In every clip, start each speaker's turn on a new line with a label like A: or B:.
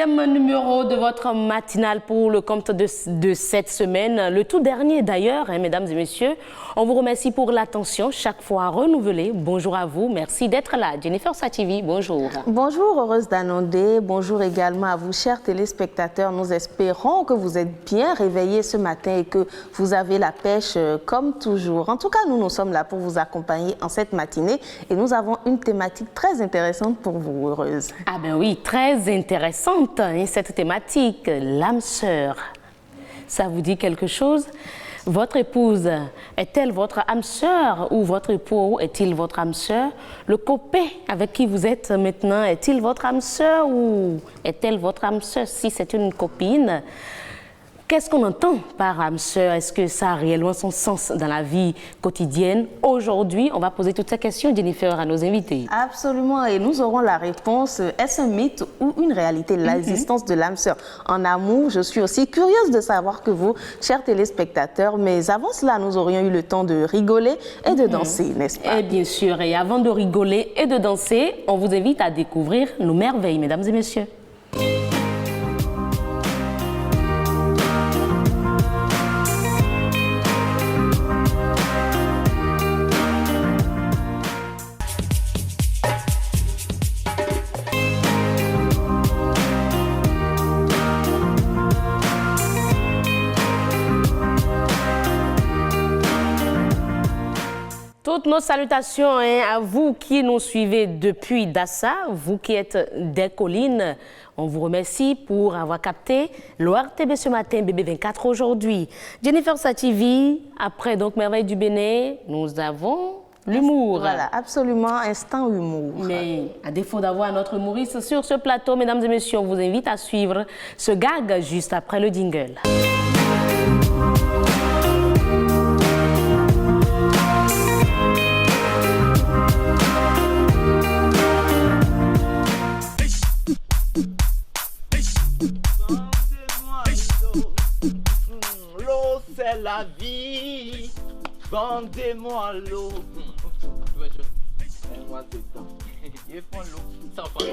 A: Deuxième numéro de votre matinale pour le compte de cette semaine, le tout dernier d'ailleurs, mesdames et messieurs. On vous remercie pour l'attention, chaque fois renouvelée. Bonjour à vous, merci d'être là. Jennifer Sativi, bonjour.
B: Bonjour, heureuse d'annoncer. Bonjour également à vous, chers téléspectateurs. Nous espérons que vous êtes bien réveillés ce matin et que vous avez la pêche comme toujours. En tout cas, nous sommes là pour vous accompagner en cette matinée et nous avons une thématique très intéressante pour vous, heureuse.
A: Ah ben oui, très intéressante, cette thématique, l'âme sœur. Ça vous dit quelque chose? Votre épouse est-elle votre âme sœur ou votre époux est-il votre âme sœur? Le copain avec qui vous êtes maintenant est-il votre âme sœur ou est-elle votre âme sœur si c'est une copine? Qu'est-ce qu'on entend par âme sœur? Est-ce que ça a réellement son sens dans la vie quotidienne? Aujourd'hui, on va poser toutes ces questions, Jennifer, à nos invités.
B: Absolument, et nous aurons la réponse. Est-ce un mythe ou une réalité, l'existence de l'âme sœur en amour? Je suis aussi curieuse de savoir que vous, chers téléspectateurs, mais avant cela, nous aurions eu le temps de rigoler et de danser, n'est-ce pas?
A: Et bien sûr, et avant de rigoler et de danser, on vous invite à découvrir nos merveilles, mesdames et messieurs. Toutes nos salutations à vous qui nous suivez depuis Dassa, vous qui êtes des collines. On vous remercie pour avoir capté l'ORTB ce matin, BB24 aujourd'hui. Jennifer Sativi, après donc Merveille du Bénin, nous avons l'humour.
B: Voilà, absolument, instant humour.
A: Mais à défaut d'avoir notre humoriste sur ce plateau, mesdames et messieurs, on vous invite à suivre ce gag juste après le jingle.
C: C'est la vie, vendez-moi l'eau. Moi dedans. Ils font l'eau 100 francs.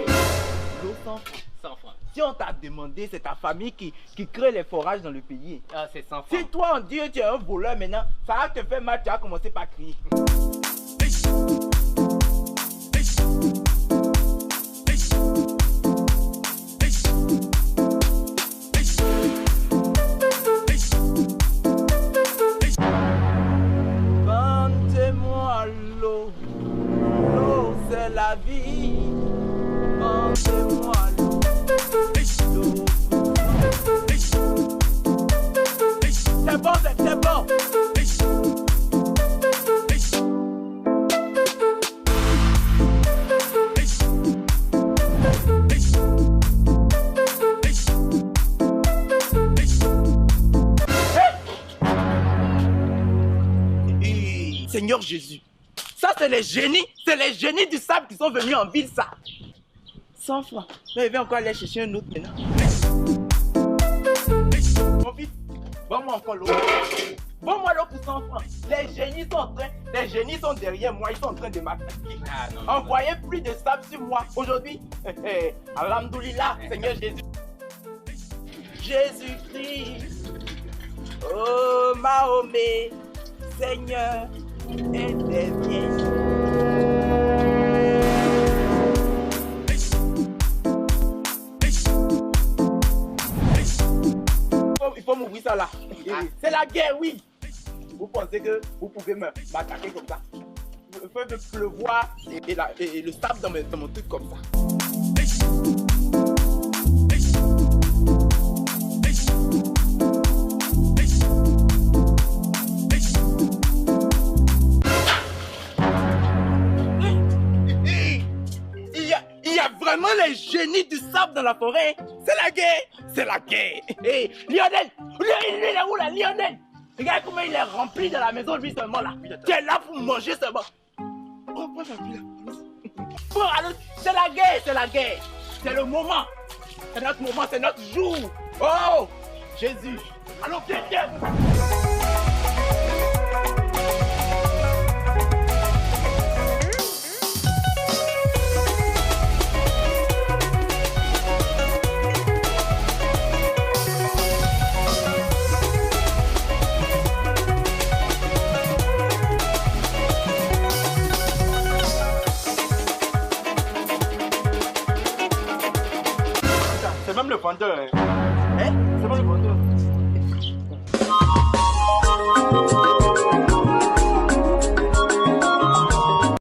C: L'eau 100 francs. 100 francs. Si on t'a demandé, c'est ta famille qui crée les forages dans le pays.
D: Ah, c'est 100 francs.
C: Si toi on dit que tu es un voleur maintenant, ça va te faire mal, tu vas commencer par crier. La vie, vendez-moi l'eau. C'est bon, c'est bon. Hey! Seigneur Jésus. Ça, c'est les génies du sable qui sont venus en ville, ça. 100 francs. Mais il va encore aller chercher un autre maintenant. Mon fils, vends-moi encore l'eau. Vends-moi l'eau pour 100 francs. Les génies sont derrière moi, ils sont en train de m'attaquer. Envoyez plus de sable sur moi. Aujourd'hui, alhamdoulilah, Seigneur Jésus. Jésus-Christ, oh Mahomet, Seigneur. Et des miens. Il faut m'ouvrir ça là. C'est la guerre, oui. Vous pensez que vous pouvez m'attaquer comme ça? Il faut me pleuvoir et le sable dans mon truc comme ça. Vraiment les génies du sable dans la forêt. C'est la guerre. C'est la guerre. Hey, Lionel, lui il est où là, Lionel? Regarde comment il est rempli dans la maison lui seulement là. Tu es là pour manger seulement. Oh, prends la vie là. C'est la guerre, c'est la guerre. C'est le moment. C'est notre moment, c'est notre jour. Oh, Jésus. Alors viens. vendeur. Hein? C'est moi le vendeur.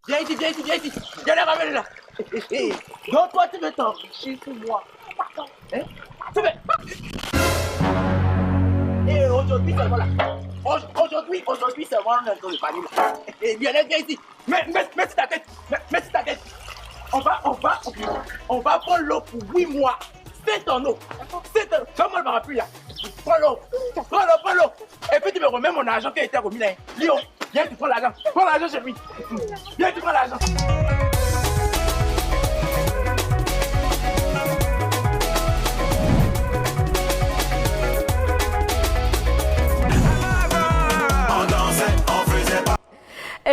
C: Viens ici. Viens là, ramène là. Donc toi, tu veux t'enrichir sur moi. Hein? Tu veux. Et aujourd'hui, c'est voilà. Aujourd'hui, c'est moi le panier. Et viens ici. Mets sur ta tête. Mets sur ta tête. On va prendre l'eau pour 8 mois. C'est ton eau. Fais-moi le parapluie là. Prends l'eau. Et puis tu me remets mon argent qui a été remis là. Léo, viens, tu prends l'argent. Prends l'argent chez lui. Viens, tu prends l'argent.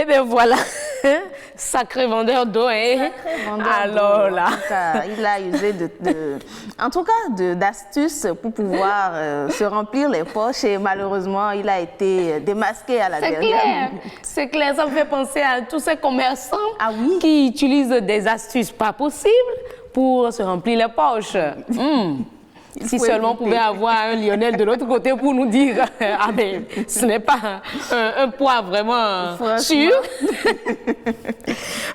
A: Eh bien voilà, sacré vendeur d'eau, hein? Alors là.
B: Il a usé d'astuces pour pouvoir se remplir les poches et malheureusement, il a été démasqué à la dernière.
A: C'est clair, ça me fait penser à tous ces commerçants qui utilisent des astuces pas possibles pour se remplir les poches. Si seulement on pouvait avoir un Lionel de l'autre côté pour nous dire ah ben ce n'est pas un poids vraiment sûr.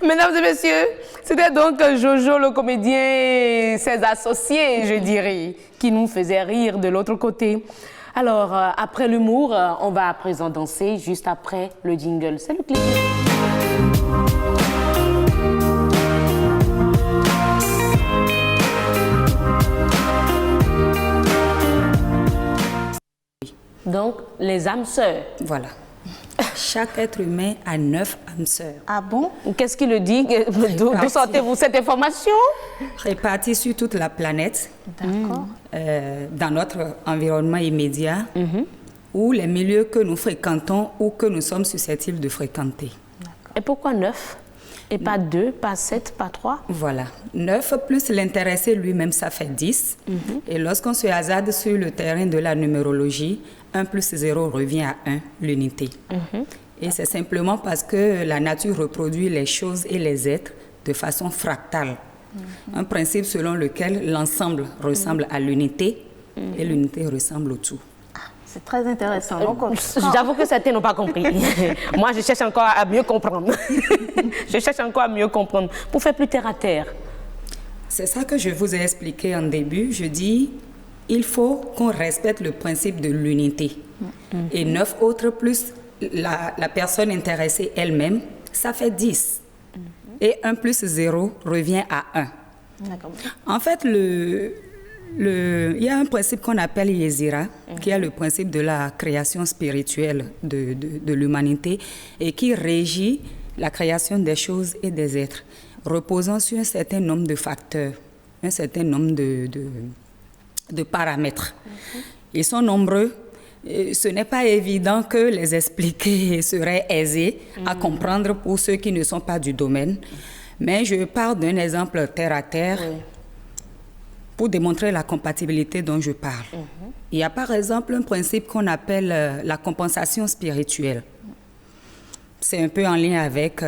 A: Mesdames et messieurs, c'était donc Jojo le comédien et ses associés, je dirais, qui nous faisaient rire de l'autre côté. Alors, après l'humour, on va à présent danser juste après le jingle. C'est le clip. Donc, les âmes sœurs.
D: Voilà. Chaque être humain a 9 âmes sœurs.
B: Ah bon?
A: Qu'est-ce qu'il le dit? D'où sortez-vous cette information?
D: Réparties sur toute la planète.
B: D'accord.
D: Dans notre environnement immédiat, ou les milieux que nous fréquentons ou que nous sommes susceptibles de fréquenter.
A: Et pourquoi 9? Et pas 2, pas 7, pas 3?
D: Voilà. 9 plus l'intéressé lui-même, ça fait 10. Et lorsqu'on se hasarde sur le terrain de la numérologie, 1 plus 0 revient à 1, l'unité. Et c'est simplement parce que la nature reproduit les choses et les êtres de façon fractale. Un principe selon lequel l'ensemble ressemble à l'unité et l'unité ressemble au tout.
B: C'est très intéressant.
A: J'avoue que certains n'ont pas compris. Moi, je cherche encore à mieux comprendre. Pour faire plus terre à terre.
D: C'est ça que je vous ai expliqué en début. Je dis, il faut qu'on respecte le principe de l'unité. Et 9 autres plus la personne intéressée elle-même, ça fait 10. Et 1 plus 0 revient à 1. En fait, il y a un principe qu'on appelle Yézira, qui est le principe de la création spirituelle de l'humanité et qui régit la création des choses et des êtres, reposant sur un certain nombre de facteurs, un certain nombre de paramètres. Ils sont nombreux. Ce n'est pas évident que les expliquer serait aisé à comprendre pour ceux qui ne sont pas du domaine, mais je pars d'un exemple terre à terre. Pour démontrer la compatibilité dont je parle. Il y a par exemple un principe qu'on appelle la compensation spirituelle. C'est un peu en lien avec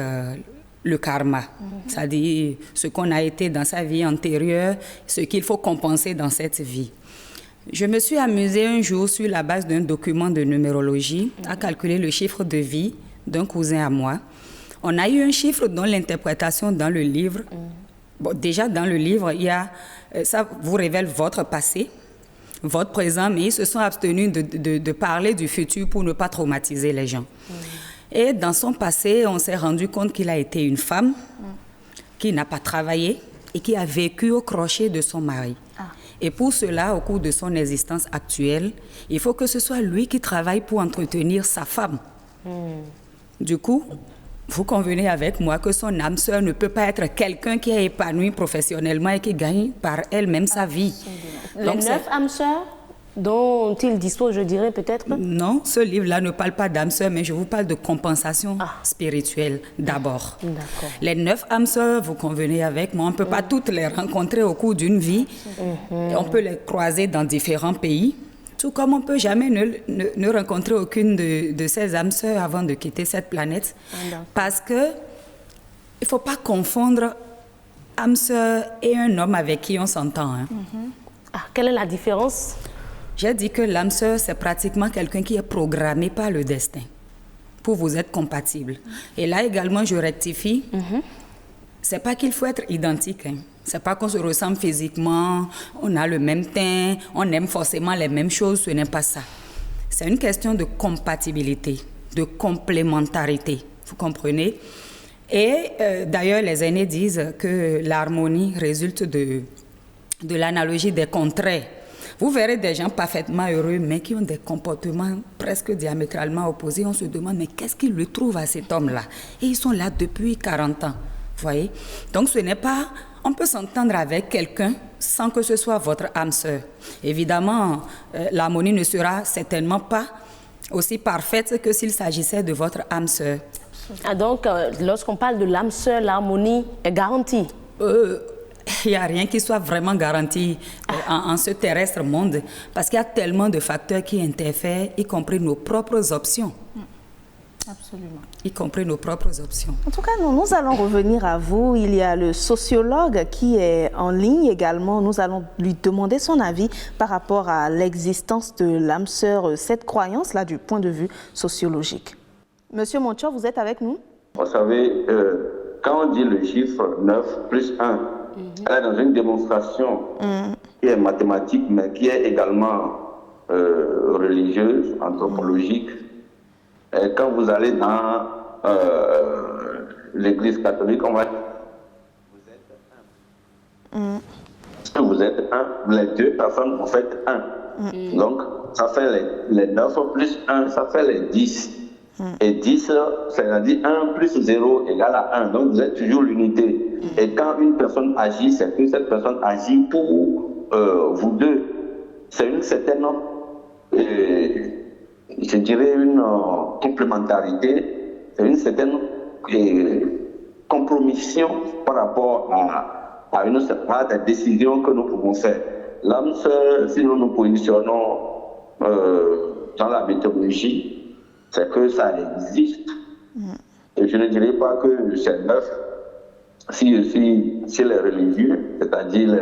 D: le karma, c'est-à-dire ce qu'on a été dans sa vie antérieure, ce qu'il faut compenser dans cette vie. Je me suis amusée un jour sur la base d'un document de numérologie à calculer le chiffre de vie d'un cousin à moi. On a eu un chiffre dont l'interprétation dans le livre, bon, déjà dans le livre, il y a, ça vous révèle votre passé, votre présent, mais ils se sont abstenus de parler du futur pour ne pas traumatiser les gens. Et dans son passé, on s'est rendu compte qu'il a été une femme qui n'a pas travaillé et qui a vécu au crochet de son mari. Et pour cela, au cours de son existence actuelle, il faut que ce soit lui qui travaille pour entretenir sa femme. Du coup, vous convenez avec moi que son âme sœur ne peut pas être quelqu'un qui est épanoui professionnellement et qui gagne par elle-même sa vie.
A: Donc, les 9 âmes sœurs dont il dispose, je dirais peut-être?
D: Non, ce livre-là ne parle pas d'âme sœur, mais je vous parle de compensation spirituelle d'abord. Les 9 âmes sœurs, vous convenez avec moi, on ne peut pas toutes les rencontrer au cours d'une vie. Et on peut les croiser dans différents pays. Tout comme on ne peut jamais ne rencontrer aucune de ces âmes sœurs avant de quitter cette planète. Parce qu'il ne faut pas confondre âme sœur et un homme avec qui on s'entend.
A: Ah, quelle est la différence?
D: J'ai dit que l'âme sœur, c'est pratiquement quelqu'un qui est programmé par le destin pour vous être compatible. Et là également, je rectifie. C'est pas qu'il faut être identique. Hein. C'est pas qu'on se ressemble physiquement, on a le même teint, on aime forcément les mêmes choses. Ce n'est pas ça. C'est une question de compatibilité, de complémentarité. Vous comprenez? Et d'ailleurs, les aînés disent que l'harmonie résulte de l'analogie des contraires. Vous verrez des gens parfaitement heureux, mais qui ont des comportements presque diamétralement opposés. On se demande, mais qu'est-ce qu'ils lui trouvent à cet homme-là? Et ils sont là depuis 40 ans. Vous voyez? Donc, ce n'est pas... On peut s'entendre avec quelqu'un sans que ce soit votre âme sœur. Évidemment, l'harmonie ne sera certainement pas aussi parfaite que s'il s'agissait de votre âme sœur.
A: Ah, donc, lorsqu'on parle de l'âme sœur, l'harmonie est garantie?
D: Il n'y a rien qui soit vraiment garanti en ce terrestre monde, parce qu'il y a tellement de facteurs qui interfèrent, y compris nos propres options.
B: Absolument.
D: Y compris nos propres options.
B: En tout cas, nous allons revenir à vous. Il y a le sociologue qui est en ligne également. Nous allons lui demander son avis par rapport à l'existence de l'âme sœur, cette croyance-là du point de vue sociologique. Monsieur Moncho, vous êtes avec nous?
E: Vous savez, quand on dit le chiffre 9 plus 1, elle est dans une démonstration qui est mathématique, mais qui est également religieuse, anthropologique. Et quand vous allez dans l'église catholique, on va dire vous êtes un. Les deux personnes, vous faites un. Donc, ça fait les 9 plus 1, ça fait les 10. Et 10, c'est-à-dire 1 plus 0 égale à 1. Donc, vous êtes toujours l'unité. Et quand une personne agit, c'est que cette personne agit pour vous deux. C'est une certaine, je dirais, une complémentarité, c'est une certaine compromission par rapport à des décisions que nous pouvons faire. L'âme sœur, si nous nous positionnons dans la mythologie, c'est que ça existe. Et je ne dirais pas que c'est 9. Si je suis chez les religieux, c'est-à-dire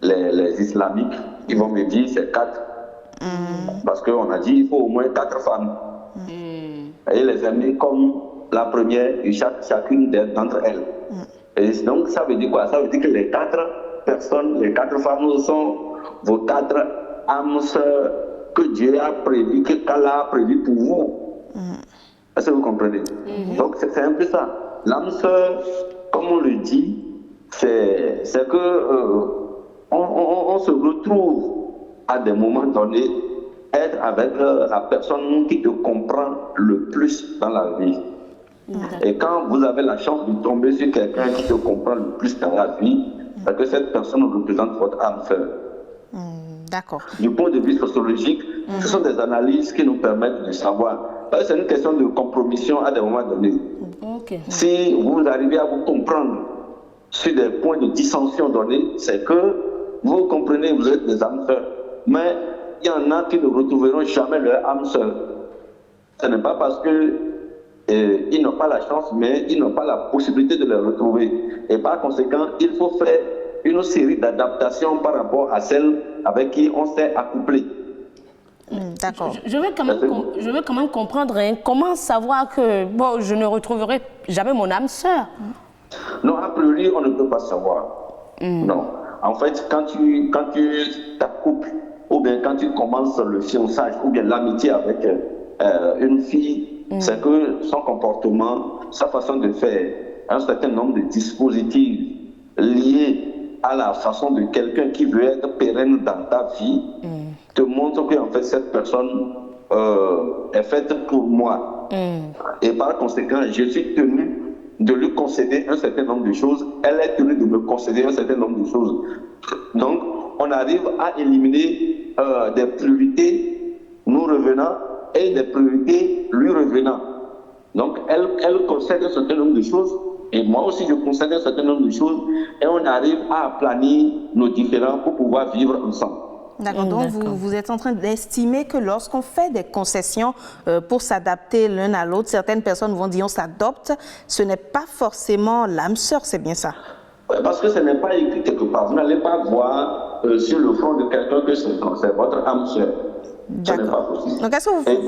E: les islamiques, ils vont me dire c'est 4. Parce qu'on a dit il faut au moins 4 femmes. Et les aimer comme la première et chacune d'entre elles. Et donc ça veut dire quoi? Ça veut dire que les 4 personnes, les 4 femmes sont vos 4 âmes sœurs que Dieu a prévu, qu'Allah a prévu pour vous. Est-ce que vous comprenez? Donc c'est un peu ça. L'âme sœur, comme on le dit, c'est que on se retrouve à des moments donnés être avec la personne qui te comprend le plus dans la vie. Et quand vous avez la chance de tomber sur quelqu'un qui te comprend le plus dans la vie, c'est que cette personne représente votre âme sœur.
B: D'accord.
E: Du point de vue sociologique, ce sont des analyses qui nous permettent de savoir. C'est une question de compromission à des moments donnés. Si vous arrivez à vous comprendre sur des points de dissension donnés, c'est que vous comprenez, vous êtes des âmes sœurs. Mais il y en a qui ne retrouveront jamais leur âme sœur. Ce n'est pas parce qu'ils n'ont pas la chance, mais ils n'ont pas la possibilité de les retrouver. Et par conséquent, il faut faire une série d'adaptations par rapport à celles avec qui on s'est accouplé.
B: D'accord.
A: Je veux quand même comprendre comment savoir que je ne retrouverai jamais mon âme sœur.
E: Non, a priori, on ne peut pas savoir. Non. En fait, quand tu t'accouples, ou bien quand tu commences le fiançage, ou bien l'amitié avec une fille, c'est que son comportement, sa façon de faire, un certain nombre de dispositifs liés à la façon de quelqu'un qui veut être pérenne dans ta vie, te montre que en fait cette personne est faite pour moi. Et par conséquent, je suis tenu de lui concéder un certain nombre de choses, elle est tenue de me concéder un certain nombre de choses. Donc, on arrive à éliminer des priorités nous revenant et des priorités lui revenant. Donc, elle concède un certain nombre de choses et moi aussi je concède un certain nombre de choses et on arrive à aplanir nos différends pour pouvoir vivre ensemble.
B: D'accord, donc vous êtes en train d'estimer que lorsqu'on fait des concessions pour s'adapter l'un à l'autre, certaines personnes vont dire on s'adopte, ce n'est pas forcément l'âme sœur, c'est bien ça?
E: Oui, parce que ce n'est pas écrit quelque part. Vous n'allez pas voir sur le front de quelqu'un que c'est votre âme sœur. Ce n'est pas possible.
B: Donc, est-ce que vous...
E: Et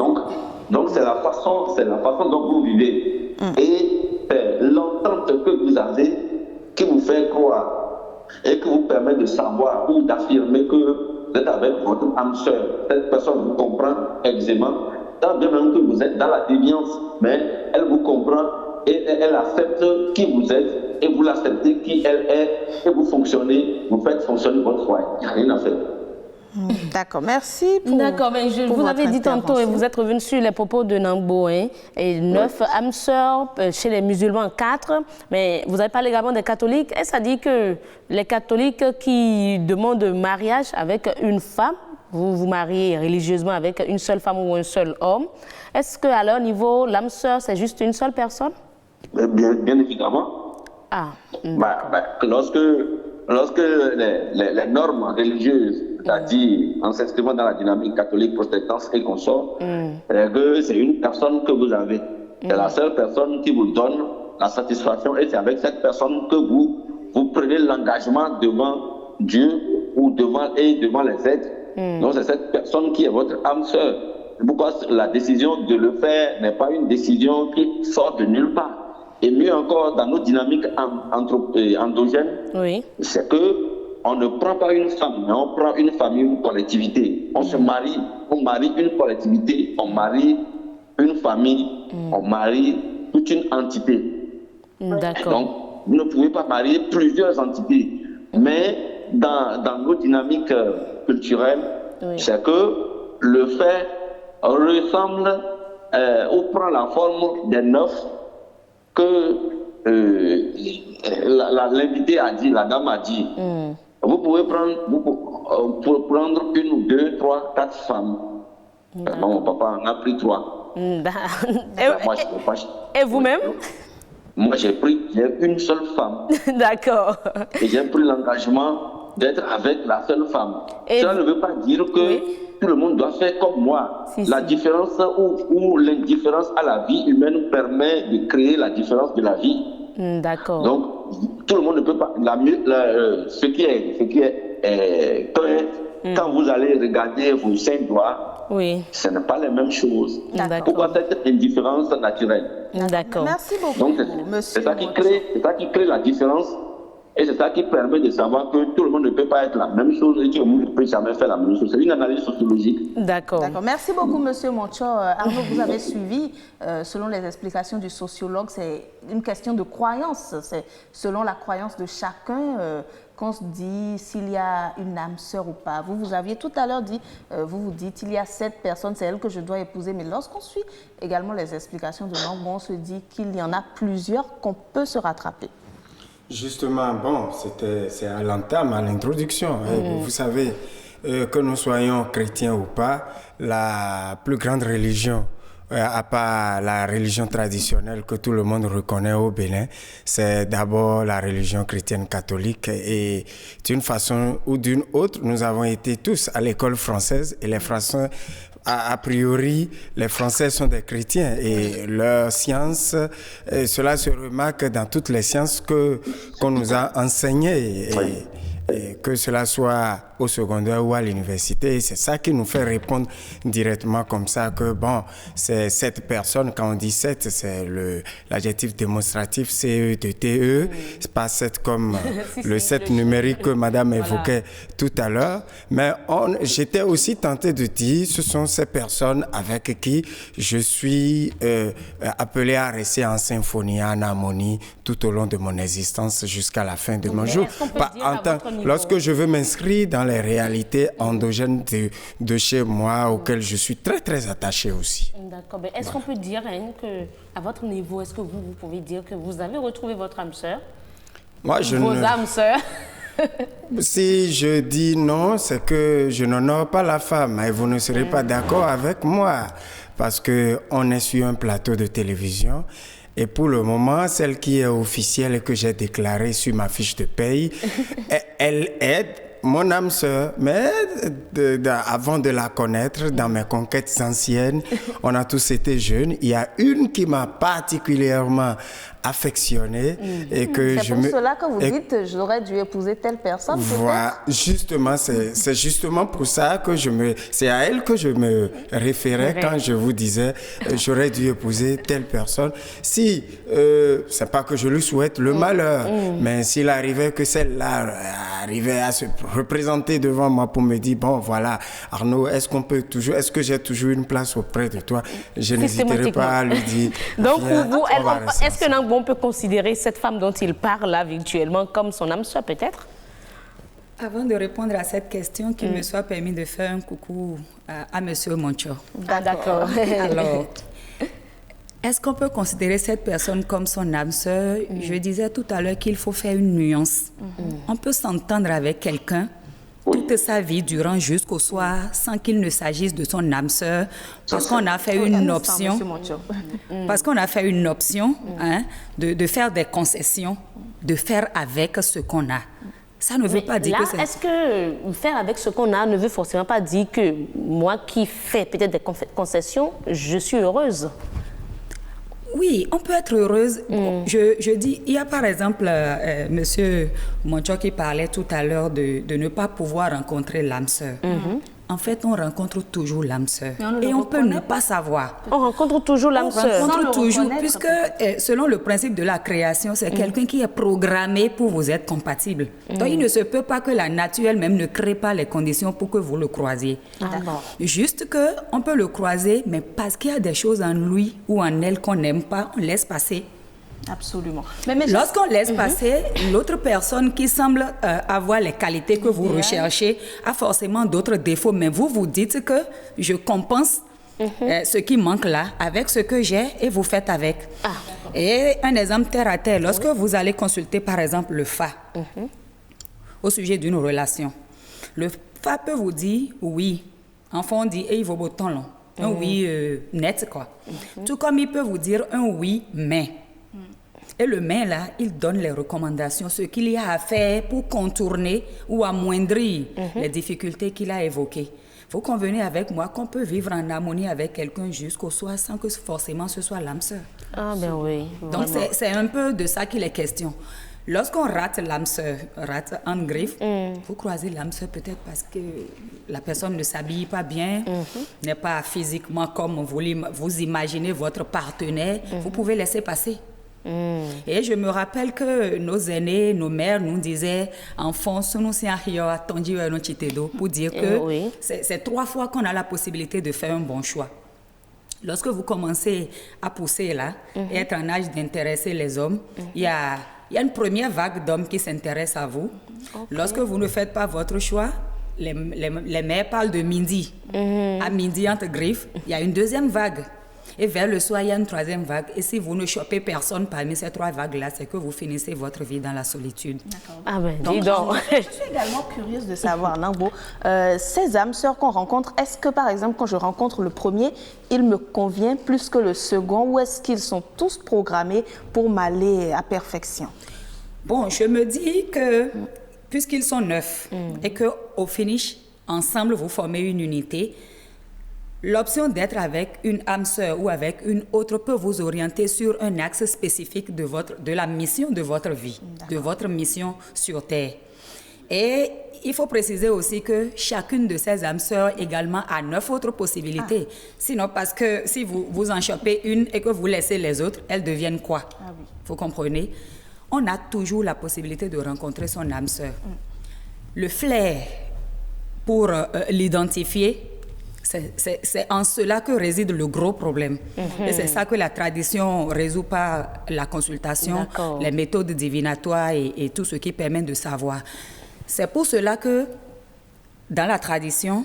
E: donc c'est la façon dont vous vivez. Et c'est l'entente que vous avez qui vous fait croire et qui vous permet de savoir ou d'affirmer que vous êtes avec votre âme sœur. Cette personne vous comprend aisément, tant bien même que vous êtes dans la déviance, mais elle vous comprend et elle accepte qui vous êtes et vous l'acceptez qui elle est et vous faites fonctionner votre foyer. Il n'y a rien à faire.
B: D'accord, merci pour
A: D'accord, mais vous avez dit tantôt, et vous êtes revenu sur les propos de Nambo, hein, et 9 âmes sœurs, chez les musulmans 4, mais vous avez parlé également des catholiques. Est-ce que ça dit que les catholiques qui demandent mariage avec une femme, vous vous mariez religieusement avec une seule femme ou un seul homme, est-ce qu'à leur niveau, l'âme sœur, c'est juste une seule personne?
E: Bien évidemment.
A: Ah,
E: lorsque les normes religieuses, c'est-à-dire en s'inscrivant dans la dynamique catholique, protestante et consort, c'est une personne que vous avez. C'est la seule personne qui vous donne la satisfaction et c'est avec cette personne que vous prenez l'engagement devant Dieu ou devant les êtres. Donc c'est cette personne qui est votre âme sœur. Pourquoi la décision de le faire n'est pas une décision qui sort de nulle part. Et mieux encore, dans nos dynamiques endogènes, c'est qu'on ne prend pas une femme, mais on prend une famille, une collectivité. On se marie, on marie une collectivité, on marie une famille, on marie toute une entité.
A: D'accord.
E: Donc, vous ne pouvez pas marier plusieurs entités. Mais dans nos dynamiques culturelles, c'est que le fait ressemble ou prend la forme des 9 que l'invité a dit, la dame a dit. Vous pouvez prendre une ou deux, 3, 4 femmes. Mon papa en a pris 3.
A: Et vous-même?
E: Moi, j'ai une seule femme.
A: D'accord.
E: Et j'ai pris l'engagement d'être avec la seule femme. Ça ne veut pas dire que tout le monde doit faire comme moi. La différence ou l'indifférence à la vie humaine permet de créer la différence de la vie.
A: D'accord.
E: Donc, tout le monde ne peut pas. Ce qui est clair, quand vous allez regarder vos 5 doigts, ce n'est pas les mêmes choses. Pourquoi cette indifférence naturelle?
A: D'accord.
B: Merci beaucoup.
E: Donc, c'est ça qui crée la différence. Et c'est ça qui permet de savoir que tout le monde ne peut pas être la même chose et que tout le monde ne peut jamais faire la même chose. C'est une analyse sociologique.
A: D'accord.
B: Merci beaucoup, Monsieur Moncho. Arnaud, vous avez suivi, selon les explications du sociologue, c'est une question de croyance. C'est selon la croyance de chacun qu'on se dit s'il y a une âme sœur ou pas. Vous aviez tout à l'heure dit, vous dites, il y a 7 personnes, c'est elle que je dois épouser. Mais lorsqu'on suit également les explications de Nambo, on se dit qu'il y en a plusieurs qu'on peut se rattraper.
F: Justement, c'est à l'entame, à l'introduction. Vous savez, que nous soyons chrétiens ou pas, la plus grande religion, à part la religion traditionnelle que tout le monde reconnaît au Bénin, c'est d'abord la religion chrétienne catholique. Et d'une façon ou d'une autre, nous avons été tous à l'école française et les Français... A priori, les Français sont des chrétiens et leur science, cela se remarque dans toutes les sciences qu'on nous a enseignées. Et que cela soit au secondaire ou à l'université, c'est ça qui nous fait répondre directement comme ça que bon, c'est cette personne, quand on dit 7, c'est l'adjectif démonstratif CE2TE, c'est pas 7 comme le 7 numérique que madame évoquait tout à l'heure, mais j'étais aussi tenté de dire, ce sont ces personnes avec qui je suis appelé à rester en symphonie, en harmonie tout au long de mon existence jusqu'à la fin de mon jour. Lorsque je veux m'inscrire dans les réalités endogènes de chez moi, auxquelles je suis très, très attaché aussi.
A: D'accord. Est-ce qu'on peut dire qu'à votre niveau, est-ce que vous pouvez dire que vous avez retrouvé votre âme sœur? Vos âmes sœurs?
F: Si je dis non, c'est que je n'honore pas la femme et vous ne serez pas d'accord avec moi parce qu'on est sur un plateau de télévision. Et pour le moment, celle qui est officielle et que j'ai déclarée sur ma fiche de paye, elle est mon âme sœur, mais avant de la connaître, dans mes conquêtes anciennes, on a tous été jeunes. Il y a une qui m'a particulièrement affectionné et que
B: c'est pour cela que vous dites j'aurais dû épouser telle personne.
F: Voilà, justement, c'est justement pour ça que c'est à elle que je me référais quand je vous disais j'aurais dû épouser telle personne. Si c'est pas que je lui souhaite le malheur, mais s'il arrivait que celle-là arrivait à se représenter devant moi pour me dire bon voilà Arnaud, est-ce que j'ai toujours une place auprès de toi, je n'hésiterai pas à lui dire.
A: Donc pour vous, est-ce que on peut considérer cette femme dont il parle là virtuellement comme son âme sœur peut-être?
D: Avant de répondre à cette question, qu'il me soit permis de faire un coucou à Monsieur Moncho.
A: D'accord.
D: Alors, est-ce qu'on peut considérer cette personne comme son âme sœur? Je disais tout à l'heure qu'il faut faire une nuance. On peut s'entendre avec quelqu'un toute sa vie durant jusqu'au soir sans qu'il ne s'agisse de son âme sœur parce qu'on a fait une option de faire des concessions, de faire avec ce qu'on a. Ça ne veut pas dire que c'est...
A: Est-ce que faire avec ce qu'on a ne veut forcément pas dire que moi qui fais peut-être des concessions, je suis heureuse?
D: Oui, on peut être heureuse. Je dis, il y a par exemple Monsieur Moncho qui parlait tout à l'heure de ne pas pouvoir rencontrer l'âme sœur. En fait, on rencontre toujours l'âme sœur. Et on peut ne pas savoir.
A: On rencontre toujours l'âme sœur.
D: On rencontre toujours, puisque selon le principe de la création, c'est quelqu'un qui est programmé pour vous être compatible. Donc, il ne se peut pas que la nature elle-même ne crée pas les conditions pour que vous le croisiez. Juste qu'on peut le croiser, mais parce qu'il y a des choses en lui ou en elle qu'on n'aime pas, on laisse passer.
B: Absolument.
D: Lorsqu'on laisse passer, l'autre personne qui semble avoir les qualités que vous recherchez a forcément d'autres défauts, mais vous dites que je compense ce qui manque là avec ce que j'ai et vous faites avec. Et un exemple terre à terre, lorsque vous allez consulter par exemple le FA au sujet d'une relation, le FA peut vous dire oui, enfant on dit il vaut beau temps long, un oui net quoi. Tout comme il peut vous dire un oui mais. Et le main, là, il donne les recommandations, ce qu'il y a à faire pour contourner ou amoindrir les difficultés qu'il a évoquées. Vous convenez avec moi qu'on peut vivre en harmonie avec quelqu'un jusqu'au soir sans que forcément ce soit l'âme sœur.
A: Ah ben oui.
D: Donc c'est un peu de ça qu'il est question. Lorsqu'on rate l'âme sœur, rate en griffe, vous croisez l'âme sœur peut-être parce que la personne ne s'habille pas bien, n'est pas physiquement comme vous imaginez votre partenaire, vous pouvez laisser passer. Et je me rappelle que nos aînés, nos mères nous disaient enfants, pour dire que c'est 3 fois qu'on a la possibilité de faire un bon choix. Lorsque vous commencez à pousser là et être en âge d'intéresser les hommes, il y a une première vague d'hommes qui s'intéressent à vous. Lorsque vous ne faites pas votre choix, les mères parlent de midi. À midi, entre griffes, il y a une deuxième vague. Et vers le soir, il y a une 3e vague. Et si vous ne chopez personne parmi ces 3 vagues-là, c'est que vous finissez votre vie dans la solitude.
A: Ah ben, dis donc.
B: Je suis également curieuse de savoir, Nangbo, ces âmes sœurs qu'on rencontre, est-ce que par exemple, quand je rencontre le premier, il me convient plus que le second, ou est-ce qu'ils sont tous programmés pour m'aller à perfection?
D: Bon, je me dis que puisqu'ils sont 9 et qu'au finish, ensemble, vous formez une unité, l'option d'être avec une âme sœur ou avec une autre peut vous orienter sur un axe spécifique de la mission de votre vie, de votre mission sur Terre. Et il faut préciser aussi que chacune de ces âmes sœurs également a 9 autres possibilités. Sinon, parce que si vous en chopez une et que vous laissez les autres, elles deviennent quoi? Vous comprenez? On a toujours la possibilité de rencontrer son âme sœur. Le flair pour l'identifier, c'est en cela que réside le gros problème. Et c'est ça que la tradition résout par la consultation, les méthodes divinatoires et tout ce qui permet de savoir. C'est pour cela que, dans la tradition,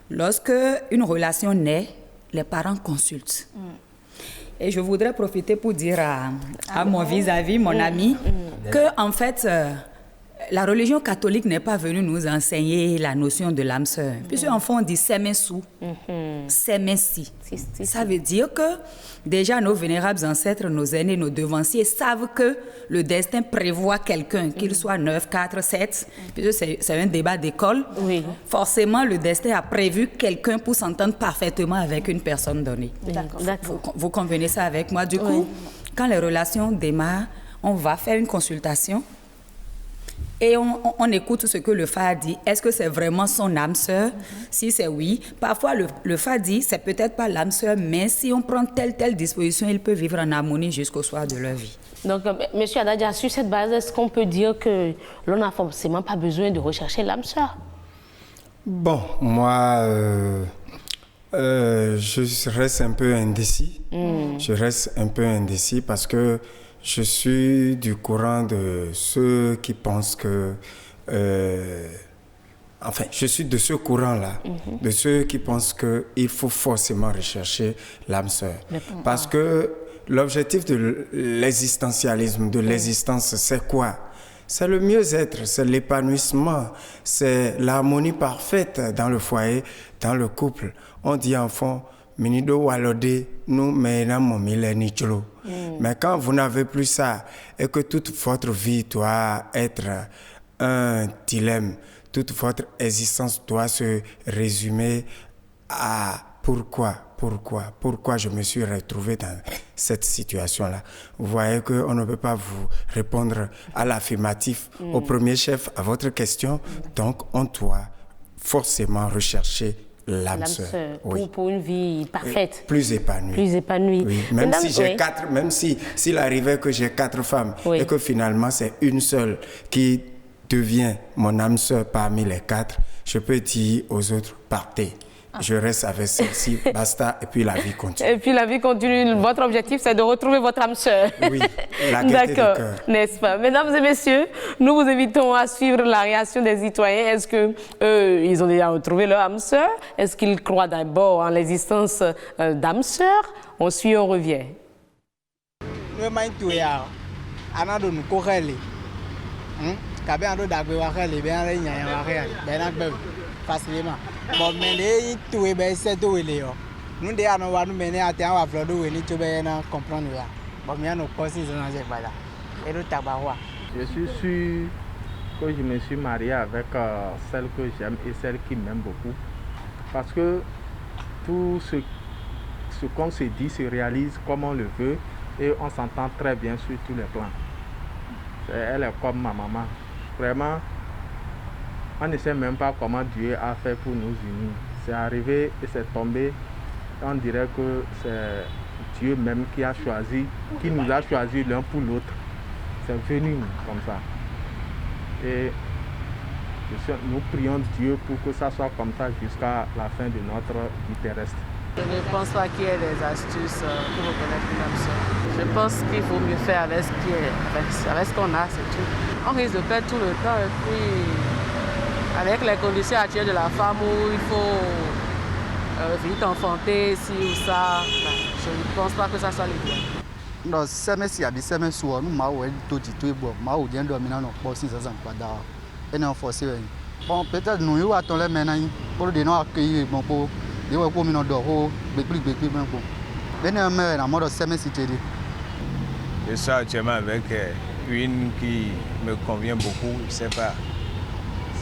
D: lorsque une relation naît, les parents consultent. Et je voudrais profiter pour dire à mon vis-à-vis, mon ami, que en fait, la religion catholique n'est pas venue nous enseigner la notion de l'âme sœur. Puisque enfant, on dit Semensu, Semensi. Ça veut dire que déjà nos vénérables ancêtres, nos aînés, nos devanciers savent que le destin prévoit quelqu'un, qu'il soit 9, 4, 7, puisque c'est un débat d'école.
A: Oui.
D: Forcément, le destin a prévu quelqu'un pour s'entendre parfaitement avec une personne donnée.
A: D'accord.
D: Vous convenez ça avec moi? Du coup, quand les relations démarrent, on va faire une consultation et on écoute ce que le Fa dit. Est-ce que c'est vraiment son âme sœur? Si c'est oui, parfois le Fa dit c'est peut-être pas l'âme sœur, mais si on prend telle disposition, il peut vivre en harmonie jusqu'au soir de leur vie.
A: Donc, Monsieur Adadia, sur cette base, est-ce qu'on peut dire que l'on n'a forcément pas besoin de rechercher l'âme sœur?
F: Bon, moi, je reste un peu indécis. Je reste un peu indécis parce que je suis du courant de ceux qui pensent que... enfin, je suis de ce courant-là, de ceux qui pensent qu'il faut forcément rechercher l'âme sœur. Parce que l'objectif de l'existentialisme, de l'existence, c'est quoi? C'est le mieux-être, c'est l'épanouissement, c'est l'harmonie parfaite dans le foyer, dans le couple. On dit en fond, Minido Walode, nous menons millénichlo. Mais quand vous n'avez plus ça et que toute votre vie doit être un dilemme, toute votre existence doit se résumer à pourquoi je me suis retrouvé dans cette situation-là. Vous voyez qu'on ne peut pas vous répondre à l'affirmatif au premier chef à votre question. Donc, on doit forcément rechercher l'âme sœur.
A: Pour une vie parfaite.
F: Plus épanouie.
A: Plus épanouie.
F: Oui. Même s'il arrivait que j'ai 4 femmes et que finalement c'est une seule qui devient mon âme sœur parmi les 4, je peux dire aux autres, partez. Je reste avec celle-ci, basta, et puis la vie continue.
A: Et puis la vie continue. Votre objectif, c'est de retrouver votre âme sœur.
F: Oui, la gaieté du cœur.
A: N'est-ce pas? Mesdames et messieurs, nous vous invitons à suivre la réaction des citoyens. Est-ce qu'ils ont déjà retrouvé leur âme sœur? Est-ce qu'ils croient d'abord en l'existence d'âme sœur? On suit, on revient.
G: Facilement. Bon, mais les tout est bien, c'est tout est là. Nous devons nous mener à terre à fleur de venir tout bien comprendre là. Bon, mais nous pensons que c'est pas là. Et le tabac.
H: Je suis sûr que je me suis marié avec celle que j'aime et celle qui m'aime beaucoup. Parce que tout ce qu'on se dit se réalise comme on le veut et on s'entend très bien sur tous les plans. Elle est comme ma maman. Vraiment. On ne sait même pas comment Dieu a fait pour nous unir. C'est arrivé et c'est tombé. On dirait que c'est Dieu même qui a choisi, qui nous a choisi l'un pour l'autre. C'est venu comme ça. Et nous prions Dieu pour que ça soit comme ça jusqu'à la fin de notre vie terrestre.
I: Je ne pense pas qu'il y ait des astuces pour reconnaître une âme sœur. Je pense qu'il faut mieux faire avec ce qu'on a, c'est tout. On risque de perdre tout le temps et puis... Avec les conditions actuelles de la femme où il faut vite enfanter, ci ou ça, je ne pense pas que ça soit l'idéal.
G: Non, c'est mais si c'est mais soit nous m'avons tout dit tout bon, m'avons bien dormi dans nos postes sans pas et non forcé. Bon peut-être nous attendons les maintenant pour de nous accueillir bon pour de voir comme nous dehors, bécli bon. Mais mais la mode c'est mais si tu dis.
J: Je suis actuellement avec une qui me convient beaucoup, je ne sais pas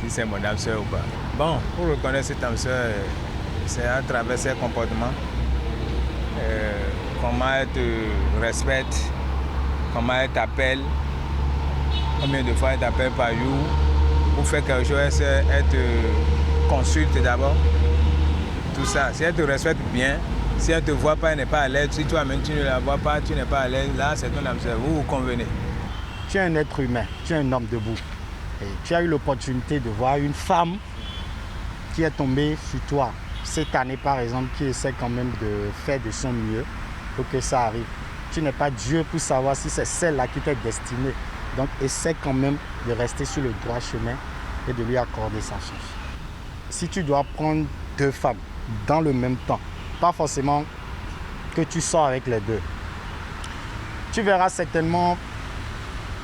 J: si c'est mon âme sœur ou pas. Bon, pour reconnaître cette âme sœur, c'est à travers ses comportements, comment elle te respecte, comment elle t'appelle, combien de fois elle t'appelle par jour. Pour faire quelque chose, elle te consulte d'abord. Tout ça, si elle te respecte bien, si elle ne te voit pas, elle n'est pas à l'aise, si toi-même tu ne la vois pas, tu n'es pas à l'aise, là c'est ton âme sœur, vous convenez.
G: Tu es un être humain, tu es un homme debout. Et tu as eu l'opportunité de voir une femme qui est tombée sur toi cette année par exemple, qui essaie quand même de faire de son mieux pour que ça arrive. Tu n'es pas Dieu pour savoir si c'est celle-là qui t'est destinée. Donc essaie quand même de rester sur le droit chemin et de lui accorder sa chance. Si tu dois prendre 2 femmes dans le même temps, pas forcément que tu sors avec les 2, tu verras certainement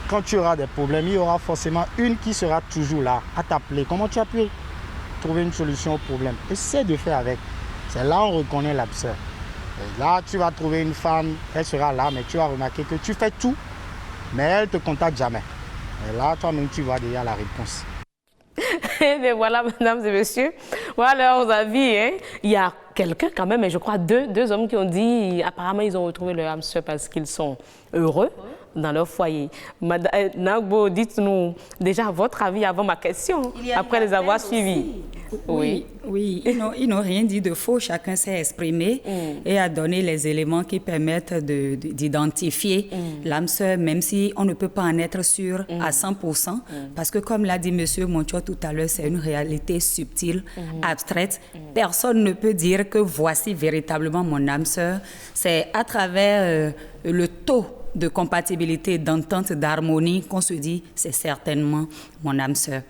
G: quand tu auras des problèmes, il y aura forcément une qui sera toujours là à t'appeler. Comment tu as pu trouver une solution au problème? Essaie de faire avec. C'est là on reconnaît l'âme sœur. Et là, tu vas trouver une femme, elle sera là, mais tu vas remarquer que tu fais tout, mais elle ne te contacte jamais. Et là, toi-même, tu vois déjà la réponse.
A: Et voilà, mesdames et messieurs, voilà leurs avis. Hein. Il y a quelqu'un quand même, et je crois deux hommes qui ont dit, apparemment, ils ont retrouvé leur âme sœur parce qu'ils sont heureux dans leur foyer. Madame Nagbo, dites-nous déjà votre avis avant ma question, après les avoir suivis.
D: Oui, ils n'ont rien dit de faux, chacun s'est exprimé et a donné les éléments qui permettent d'identifier l'âme sœur, même si on ne peut pas en être sûr à 100%, parce que comme l'a dit M. Moncho tout à l'heure, c'est une réalité subtile, abstraite. Personne ne peut dire que voici véritablement mon âme sœur. C'est à travers le taux de compatibilité, d'entente, d'harmonie qu'on se dit c'est certainement mon âme sœur.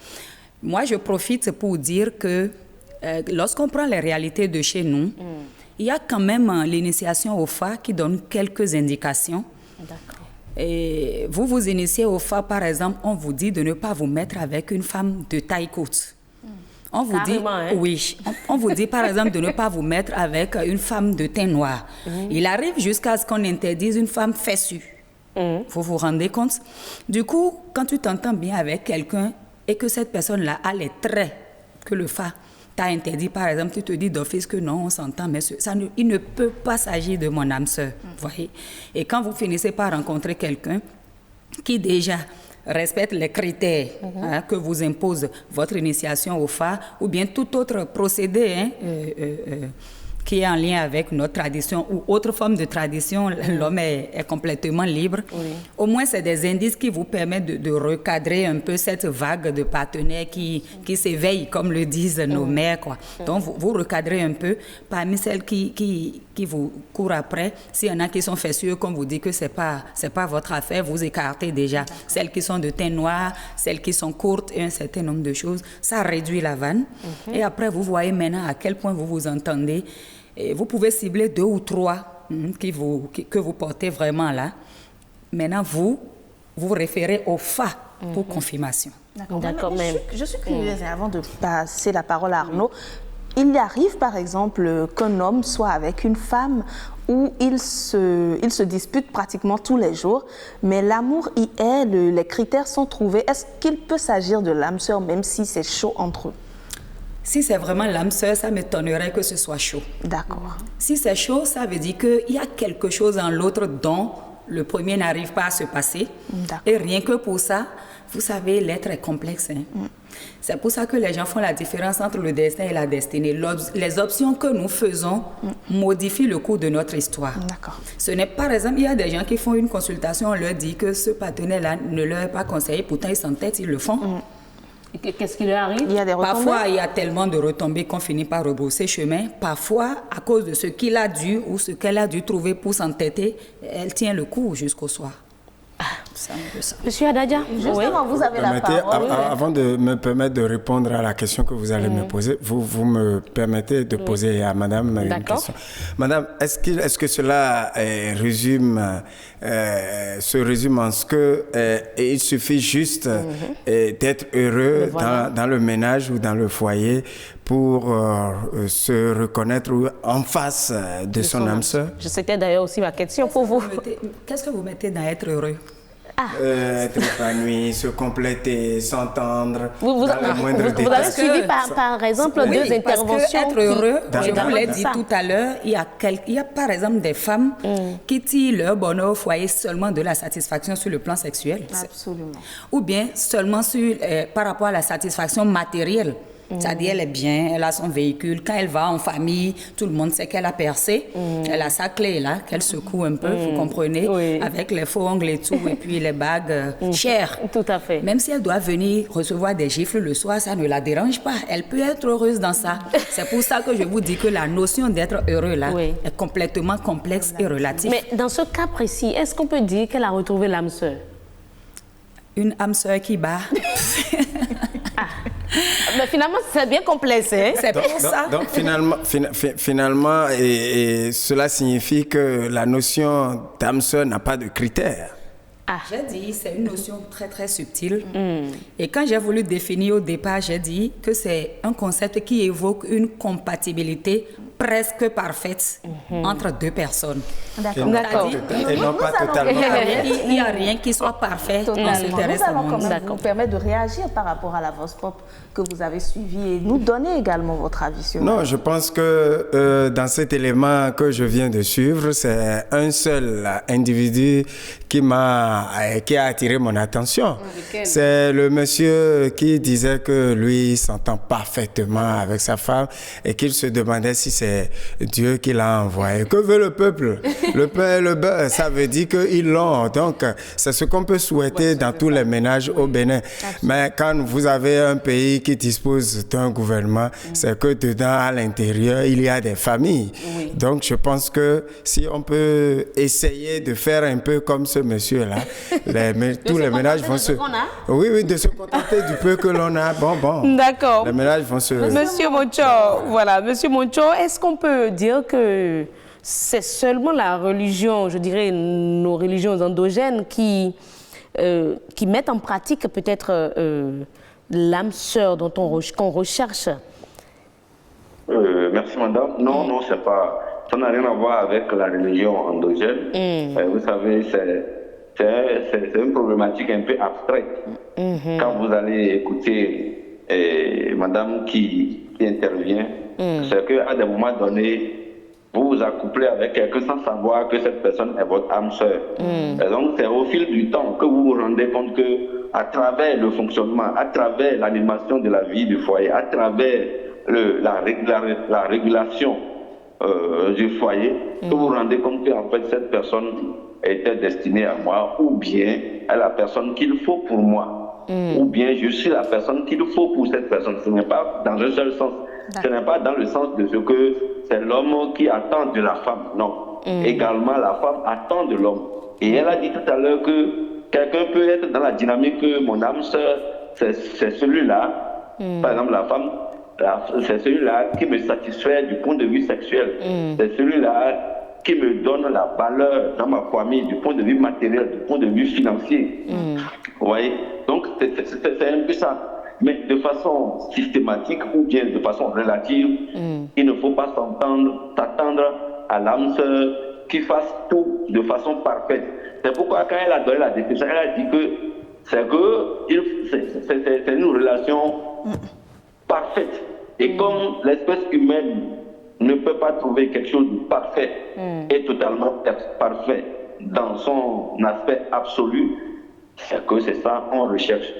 D: Moi, je profite pour dire que lorsqu'on prend les réalités de chez nous, il y a quand même l'initiation au FA qui donne quelques indications. D'accord. Et vous vous initiez au FA, par exemple, on vous dit de ne pas vous mettre avec une femme de taille courte. On vous dit, oui, on vous dit par exemple de ne pas vous mettre avec une femme de teint noir. Il arrive jusqu'à ce qu'on interdise une femme fessue. Vous vous rendez compte? Du coup, quand tu t'entends bien avec quelqu'un et que cette personne-là a les traits que le FA t'a interdit, par exemple, tu te dis d'office que non, on s'entend, mais il ne peut pas s'agir de mon âme sœur, voyez. Et quand vous finissez par rencontrer quelqu'un qui déjà respecte les critères que vous impose votre initiation au FA ou bien tout autre procédé qui est en lien avec notre tradition ou autre forme de tradition, l'homme est complètement libre. Au moins, c'est des indices qui vous permettent de recadrer un peu cette vague de partenaires qui s'éveillent, comme le disent nos mères, quoi. Donc, vous recadrez un peu parmi celles qui vous courent après. S'il y en a qui sont fessueux, comme vous dites que c'est pas votre affaire, vous écartez déjà. Celles qui sont de teint noir, celles qui sont courtes et un certain nombre de choses, ça réduit la vanne. Et après, vous voyez maintenant à quel point vous vous entendez. Et vous pouvez cibler 2 ou 3 que vous portez vraiment là. Maintenant, vous référez au FA pour confirmation.
B: D'accord. Je suis curieuse, avant de passer la parole à Arnaud. Il arrive, par exemple, qu'un homme soit avec une femme où il se dispute pratiquement tous les jours, mais l'amour y est, les critères sont trouvés. Est-ce qu'il peut s'agir de l'âme sœur, même si c'est chaud entre eux?
D: Si c'est vraiment l'âme sœur, ça m'étonnerait que ce soit chaud.
B: D'accord.
D: Si c'est chaud, ça veut dire qu'il y a quelque chose en l'autre dont le premier n'arrive pas à se passer. Et rien que pour ça, vous savez, l'être est complexe. C'est pour ça que les gens font la différence entre le destin et la destinée. Les options que nous faisons modifient le cours de notre histoire. D'accord. Ce n'est pas, par exemple, il y a des gens qui font une consultation, on leur dit que ce partenaire-là ne leur est pas conseillé, pourtant ils s'entêtent, ils le font.
A: Qu'est-ce qui leur arrive?
B: Il y a des retombées.
D: Parfois, il y a tellement de retombées qu'on finit par rebrousser chemin. Parfois, à cause de ce qu'il a dû ou ce qu'elle a dû trouver pour s'entêter, elle tient le coup jusqu'au soir. C'est un peu ça.
A: Monsieur Adadia,
B: justement, vous avez la parole.
F: Avant de me permettre de répondre à la question que vous allez me poser, vous me permettez de poser à Madame une question. Madame, est-ce que cela se résume en ce que il suffit juste d'être heureux dans le ménage ou dans le foyer pour se reconnaître en face de son âme sœur?
A: C'était d'ailleurs aussi ma question pour vous.
D: Qu'est-ce que vous mettez dans être heureux?
F: Être épanoui, se compléter, s'entendre.
A: Vous avez suivi par exemple deux interventions.
D: Parce que être heureux, je vous l'ai dit tout à l'heure, il y a par exemple des femmes qui tirent leur bonheur au foyer seulement de la satisfaction sur le plan sexuel.
B: Absolument.
D: Ou bien seulement par rapport à la satisfaction matérielle. C'est-à-dire, elle est bien, elle a son véhicule. Quand elle va en famille, tout le monde sait qu'elle a percé. Elle a sa clé là, qu'elle secoue un peu, vous comprenez, avec les faux ongles et tout, et puis les bagues chères.
A: Tout à fait.
D: Même si elle doit venir recevoir des gifles le soir, ça ne la dérange pas. Elle peut être heureuse dans ça. C'est pour ça que je vous dis que la notion d'être heureux là est complètement complexe et relative.
A: Mais dans ce cas précis, est-ce qu'on peut dire qu'elle a retrouvé l'âme sœur?
D: Une âme sœur qui bat.
A: Mais finalement, c'est bien complexe. Hein?
D: C'est pour ça.
F: Donc finalement cela signifie que la notion d'âme sœur n'a pas de critères.
D: J'ai dit, c'est une notion très très subtile. Et quand j'ai voulu définir au départ, j'ai dit que c'est un concept qui évoque une compatibilité presque parfaite entre deux personnes.
B: D'accord.
F: Et non pas totalement.
D: Il n'y a rien qui soit parfait dans ce terrain.
B: Nous allons quand même vous permettre de réagir par rapport à la Vox Pop que vous avez suivie et nous donner également votre avis sur.
F: Non, je pense que dans cet élément que je viens de suivre, c'est un seul individu qui a attiré mon attention. C'est le monsieur qui disait que lui s'entend parfaitement avec sa femme et qu'il se demandait si c'est Dieu qui l'a envoyé. Que veut le peuple? Le pain et le beurre, ça veut dire qu'ils l'ont. Donc, c'est ce qu'on peut souhaiter dans tous les ménages au Bénin. Mais quand vous avez un pays qui dispose d'un gouvernement, c'est que dedans, à l'intérieur, il y a des familles. Donc, je pense que si on peut essayer de faire un peu comme ce monsieur-là, tous les ménages vont se... Oui, de se contenter du peu que l'on a. Bon.
A: D'accord.
F: Les ménages vont se...
A: Monsieur Moncho, voilà. Monsieur Moncho, est-ce qu'on peut dire que c'est seulement la religion, je dirais nos religions endogènes qui mettent en pratique peut-être l'âme sœur qu'on recherche?
E: Merci madame. Non, c'est pas... Ça n'a rien à voir avec la religion endogène. Vous savez, c'est une problématique un peu abstraite. Quand vous allez écouter madame qui intervient, c'est qu'à des moments donnés, vous vous accouplez avec quelqu'un sans savoir que cette personne est votre âme sœur. Et donc, c'est au fil du temps que vous vous rendez compte que, à travers le fonctionnement, à travers l'animation de la vie du foyer, à travers la régulation du foyer, que vous vous rendez compte que, en fait, cette personne était destinée à moi, ou bien à la personne qu'il faut pour moi, ou bien je suis la personne qu'il faut pour cette personne. Ce n'est pas dans un seul sens. Ce n'est pas dans le sens de ce que c'est l'homme qui attend de la femme. Non. Également, la femme attend de l'homme. Et elle a dit tout à l'heure que quelqu'un peut être dans la dynamique que mon âme sœur, c'est celui-là. Par exemple, la femme, c'est celui-là qui me satisfait du point de vue sexuel. C'est celui-là qui me donne la valeur dans ma famille du point de vue matériel, du point de vue financier. Vous voyez? Donc, c'est un peu ça. Mais de façon systématique ou bien de façon relative, il ne faut pas s'attendre à l'âme sœur qui fasse tout de façon parfaite. C'est pourquoi quand elle a donné la définition, elle a dit que c'est une relation parfaite. Et comme l'espèce humaine ne peut pas trouver quelque chose de parfait et totalement parfait dans son aspect absolu, c'est que c'est ça qu'on recherche.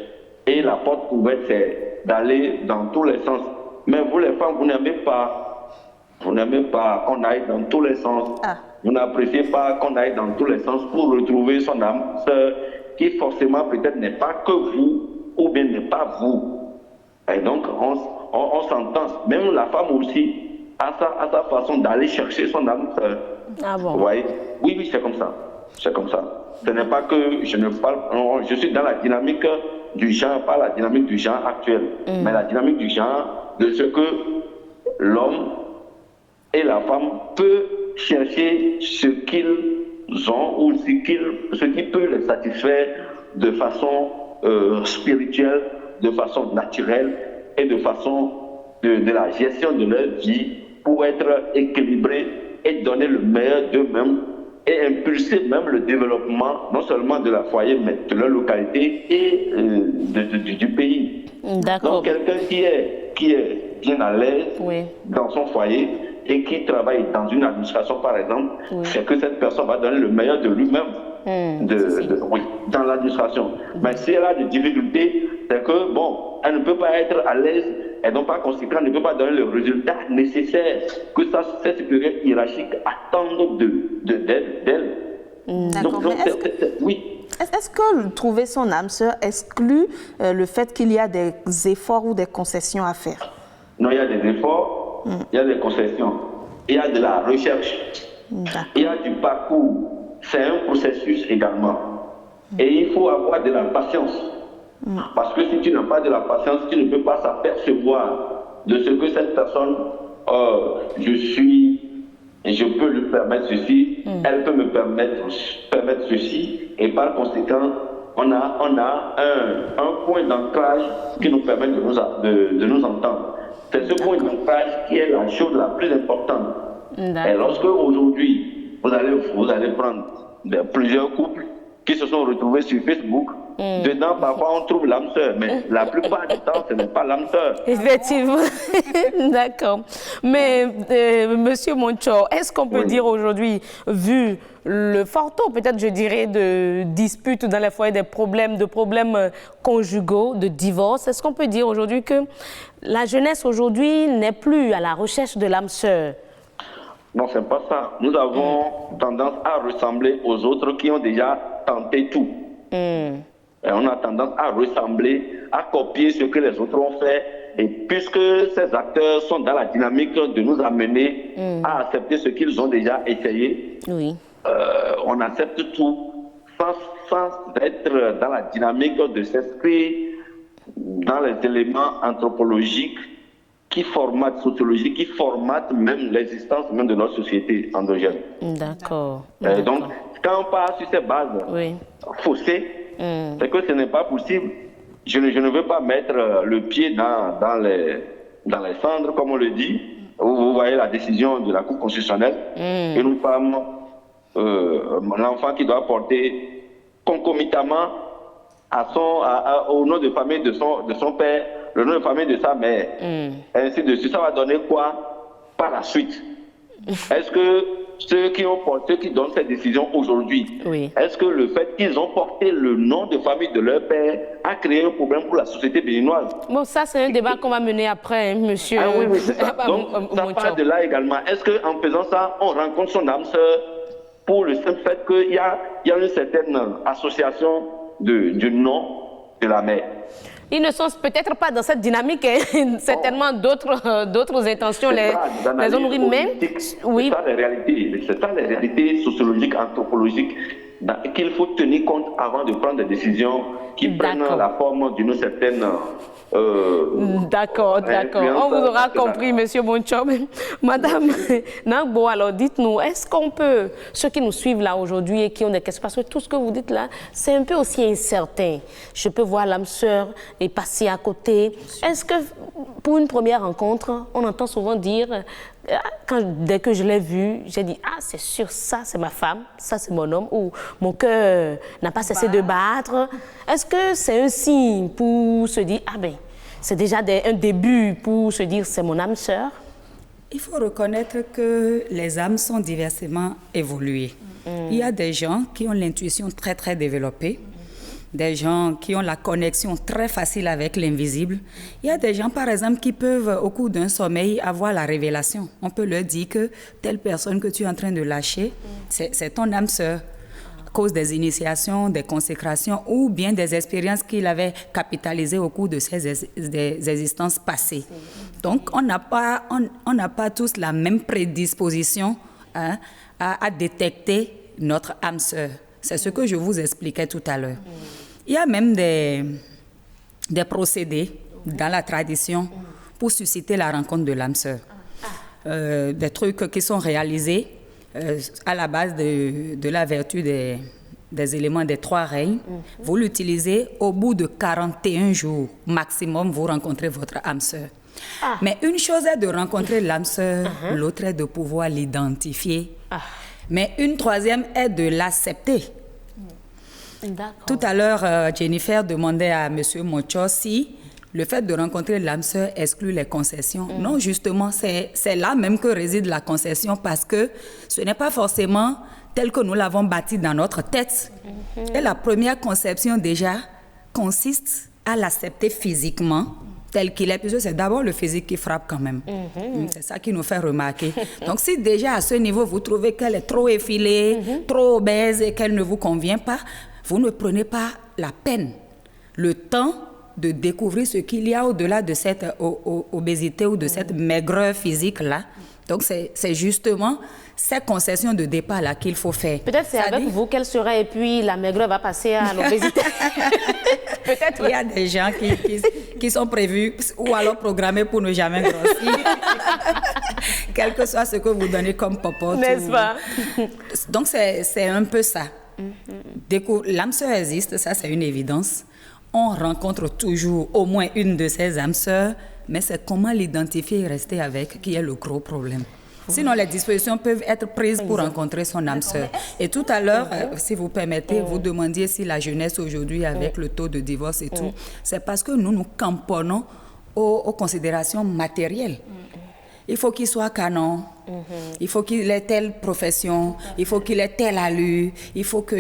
E: Et la porte ouverte, c'est d'aller dans tous les sens. Mais vous les femmes, vous n'aimez pas qu'on aille dans tous les sens. Vous n'appréciez pas qu'on aille dans tous les sens pour retrouver son âme sœur, qui forcément peut-être n'est pas que vous, ou bien n'est pas vous. Et donc, on s'entend. Même la femme aussi a sa façon d'aller chercher son âme sœur.
A: Ah bon?
E: Vous voyez? Oui, c'est comme ça. C'est comme ça. Ce n'est pas que je ne parle... Non, je suis dans la dynamique du genre, pas la dynamique du genre actuel, mais la dynamique du genre de ce que l'homme et la femme peuvent chercher ce qu'ils ont ou ce qui peut les satisfaire de façon spirituelle, de façon naturelle et de façon de la gestion de leur vie pour être équilibrés et donner le meilleur d'eux-mêmes et impulser même le développement, non seulement de la foyer, mais de leur localité et du pays.
A: D'accord.
E: Donc quelqu'un qui est bien à l'aise dans son foyer et qui travaille dans une administration, par exemple, c'est que cette personne va donner le meilleur de lui-même dans l'administration. Mais si elle a des difficultés, c'est que, bon, elle ne peut pas être à l'aise, et donc par conséquent, elle ne peut pas donner le résultat nécessaire que ses supérieurs hiérarchiques attendent d'elle.
B: D'accord. Est-ce que trouver son âme sœur exclut le fait qu'il y a des efforts ou des concessions à faire?
E: Non, il y a des efforts, il y a des concessions, il y a de la recherche, il y a du parcours. C'est un processus également. Et il faut avoir de la patience. Parce que si tu n'as pas de la patience, tu ne peux pas s'apercevoir de ce que cette personne, je suis je peux lui permettre ceci, elle peut me permettre ceci, et par conséquent, on a un point d'ancrage qui nous permet de nous entendre. C'est ce point d'ancrage qui est la chose la plus importante. Et lorsque aujourd'hui, vous allez prendre plusieurs couples qui se sont retrouvés sur Facebook, dedans, parfois, on trouve l'âme sœur, mais la plupart du temps, ce n'est pas l'âme sœur.
A: Effectivement. D'accord. Mais, Monsieur Moncho, est-ce qu'on peut dire aujourd'hui, vu le fort taux, peut-être, je dirais, de disputes dans les foyers, de problèmes conjugaux, de divorce, est-ce qu'on peut dire aujourd'hui que la jeunesse aujourd'hui n'est plus à la recherche de l'âme sœur?
E: Non, c'est pas ça. Nous avons tendance à ressembler aux autres qui ont déjà tenté tout. Et on a tendance à ressembler, à copier ce que les autres ont fait. Et puisque ces acteurs sont dans la dynamique de nous amener à accepter ce qu'ils ont déjà essayé, on accepte tout sans être dans la dynamique de s'inscrire dans les éléments anthropologiques qui formatent, sociologiques, qui formatent même l'existence même de notre société endogène.
A: D'accord.
E: Donc, quand on part sur ces bases faussées, c'est que ce n'est pas possible. Je ne veux pas mettre le pied dans les cendres, comme on le dit. Vous voyez la décision de la Cour constitutionnelle. Une femme, l'enfant qui doit porter concomitamment au nom de famille de son père, le nom de famille de sa mère, ainsi de suite. Ça va donner quoi par la suite? Est-ce que ceux qui donnent cette décision aujourd'hui, est-ce que le fait qu'ils ont porté le nom de famille de leur père a créé un problème pour la société béninoise?
A: Bon, ça c'est un débat qu'on va mener après, monsieur.
E: Ah oui, c'est ça. Donc, ça part de là également. Est-ce qu'en faisant ça, on rencontre son âme sœur pour le simple fait qu'il y a une certaine association du nom de la mère?
A: Ils ne sont peut-être pas dans cette dynamique, certainement d'autres intentions les ont nourris même.
E: Oui. C'est ça les réalités sociologiques, anthropologiques qu'il faut tenir compte avant de prendre des décisions qui prennent la forme d'une certaine...
A: D'accord. On vous aura compris, monsieur Monchom. Madame Nangbo, alors dites-nous, est-ce qu'on peut, ceux qui nous suivent là aujourd'hui et qui ont des questions, parce que tout ce que vous dites là, c'est un peu aussi incertain. Je peux voir l'âme sœur et passer à côté. Est-ce que pour une première rencontre, on entend souvent dire, dès que je l'ai vu, j'ai dit, ah c'est sûr, ça c'est ma femme, ça c'est mon homme, ou mon cœur n'a pas cessé de battre. Est-ce que c'est un signe pour se dire, ah ben, c'est déjà un début pour se dire, c'est mon âme sœur?
D: Il faut reconnaître que les âmes sont diversement évoluées. Il y a des gens qui ont l'intuition très très développée, des gens qui ont la connexion très facile avec l'invisible. Il y a des gens, par exemple, qui peuvent, au cours d'un sommeil, avoir la révélation. On peut leur dire que telle personne que tu es en train de lâcher, c'est ton âme sœur, à cause des initiations, des consécrations ou bien des expériences qu'il avait capitalisées au cours de des existences passées. Donc, on n'a pas tous la même prédisposition à détecter notre âme sœur. C'est ce que je vous expliquais tout à l'heure. Il y a même des procédés dans la tradition pour susciter la rencontre de l'âme sœur. Des trucs qui sont réalisés à la base de la vertu des éléments des trois règnes. Vous l'utilisez au bout de 41 jours maximum, vous rencontrez votre âme sœur. Mais une chose est de rencontrer l'âme sœur, l'autre est de pouvoir l'identifier. Mais une troisième est de l'accepter. Tout à l'heure, Jennifer demandait à M. Moncho si le fait de rencontrer l'âme sœur exclut les concessions. Non, justement, c'est là même que réside la concession parce que ce n'est pas forcément tel que nous l'avons bâti dans notre tête. Et la première conception déjà consiste à l'accepter physiquement tel qu'il est, puisque c'est d'abord le physique qui frappe quand même. C'est ça qui nous fait remarquer. Donc si déjà à ce niveau vous trouvez qu'elle est trop effilée, trop obèse et qu'elle ne vous convient pas, vous ne prenez pas la peine, le temps de découvrir ce qu'il y a au-delà de cette obésité ou de cette maigreur physique-là. Donc c'est justement ces concessions de départ-là qu'il faut faire.
A: Peut-être c'est avec vous qu'elle sera et puis la maigreur va passer à l'obésité. Peut-être.
D: Il y a des gens qui sont prévus ou alors programmés pour ne jamais grossir. quel que soit ce que vous donnez comme popote.
A: N'est-ce pas?
D: Donc, c'est un peu ça. L'âme sœur existe, ça c'est une évidence. On rencontre toujours au moins une de ces âmes sœurs, mais c'est comment l'identifier et rester avec qui est le gros problème. Sinon, les dispositions peuvent être prises pour rencontrer son âme sœur. Et tout à l'heure, si vous permettez, vous demandiez si la jeunesse aujourd'hui, avec le taux de divorce et tout, c'est parce que nous nous camponnons aux considérations matérielles. Il faut qu'il soit canon, il faut qu'il ait telle profession, il faut qu'il ait telle allure, il faut que.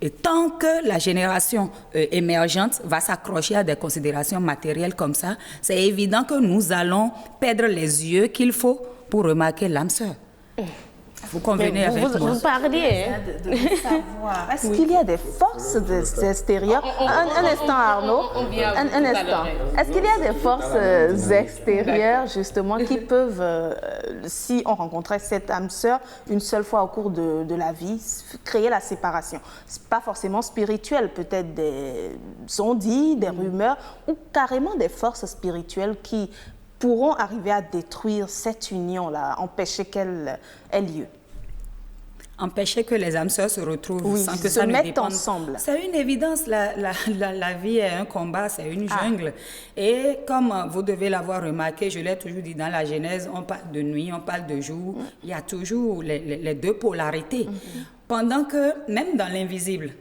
D: Et tant que la génération émergente va s'accrocher à des considérations matérielles comme ça, c'est évident que nous allons perdre les yeux qu'il faut pour remarquer l'âme sœur. Vous convenez avec moi?
A: Vous parliez.
B: De savoir. Est-ce qu'il y a des forces extérieures? Un instant, Arnaud. Un instant. Est-ce qu'il y a des forces extérieures, justement, qui peuvent, si on rencontrait cette âme sœur une seule fois au cours de la vie, créer la séparation? C'est pas forcément spirituel, peut-être des on-dit, des rumeurs, ou carrément des forces spirituelles qui pourront arriver à détruire cette union-là, empêcher qu'elle ait lieu.
D: Empêcher que les âmes sœurs se retrouvent sans que
B: ça
D: ne
B: dépende.
D: dépende.
B: Ensemble.
D: C'est une évidence, la vie est un combat, c'est une jungle. Et comme vous devez l'avoir remarqué, je l'ai toujours dit dans la Genèse, on parle de nuit, on parle de jour, il y a toujours les deux polarités. Pendant que, même dans l'invisible,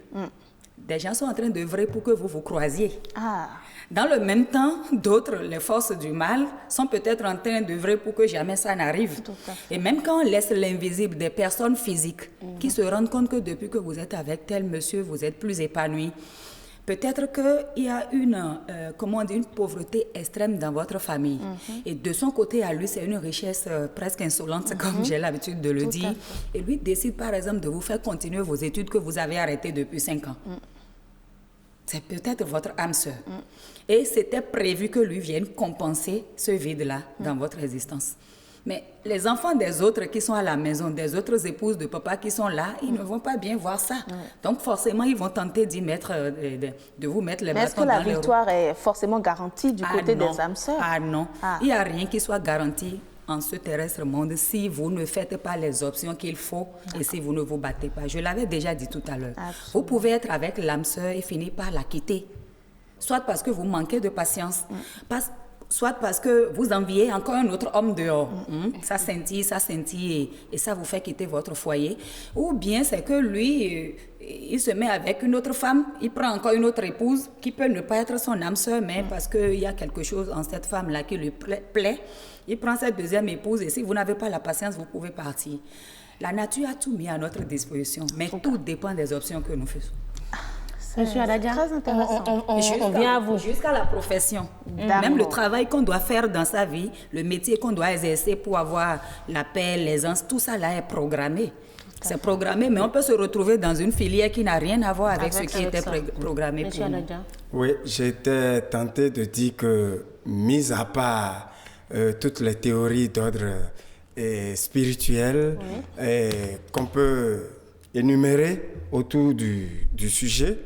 D: des gens sont en train d'œuvrer pour que vous vous croisiez. Dans le même temps, d'autres, les forces du mal, sont peut-être en train d'œuvrer pour que jamais ça n'arrive. Et même quand on laisse l'invisible des personnes physiques qui se rendent compte que depuis que vous êtes avec tel monsieur, vous êtes plus épanoui. Peut-être qu'il y a une pauvreté extrême dans votre famille. Et de son côté, à lui, c'est une richesse presque insolente, comme j'ai l'habitude de le dire. Et lui décide, par exemple, de vous faire continuer vos études que vous avez arrêtées depuis 5 ans. C'est peut-être votre âme sœur. Et c'était prévu que lui vienne compenser ce vide-là dans votre existence. Mais les enfants des autres qui sont à la maison, des autres épouses de papa qui sont là, ils ne vont pas bien voir ça. Donc forcément, ils vont tenter d'y mettre, de vous mettre les bâtons dans les roues.
B: Mais est-ce que la victoire est forcément garantie du côté des âmes sœurs?
D: Ah non, il n'y a rien qui soit garanti en ce terrestre monde si vous ne faites pas les options qu'il faut et si vous ne vous battez pas. Je l'avais déjà dit tout à l'heure. Vous pouvez être avec l'âme sœur et finir par la quitter. Soit parce que vous manquez de patience, soit parce que vous enviez encore un autre homme dehors. Ça scintille et ça vous fait quitter votre foyer. Ou bien c'est que lui, il se met avec une autre femme, il prend encore une autre épouse qui peut ne pas être son âme sœur, mais parce qu'il y a quelque chose en cette femme-là qui lui plaît, il prend cette deuxième épouse et si vous n'avez pas la patience, vous pouvez partir. La nature a tout mis à notre disposition, mais tout dépend des options que nous faisons.
A: Monsieur Adadia,
B: très intéressant.
A: On vient à vous.
D: Jusqu'à la profession. Même le travail qu'on doit faire dans sa vie, le métier qu'on doit exercer pour avoir la paix, l'aisance, tout ça là est programmé. C'est programmé, mais on peut se retrouver dans une filière qui n'a rien à voir avec ce qui était programmé pour nous.
F: Oui, j'étais tenté de dire que, mis à part toutes les théories d'ordre spirituel qu'on peut énumérer autour du sujet,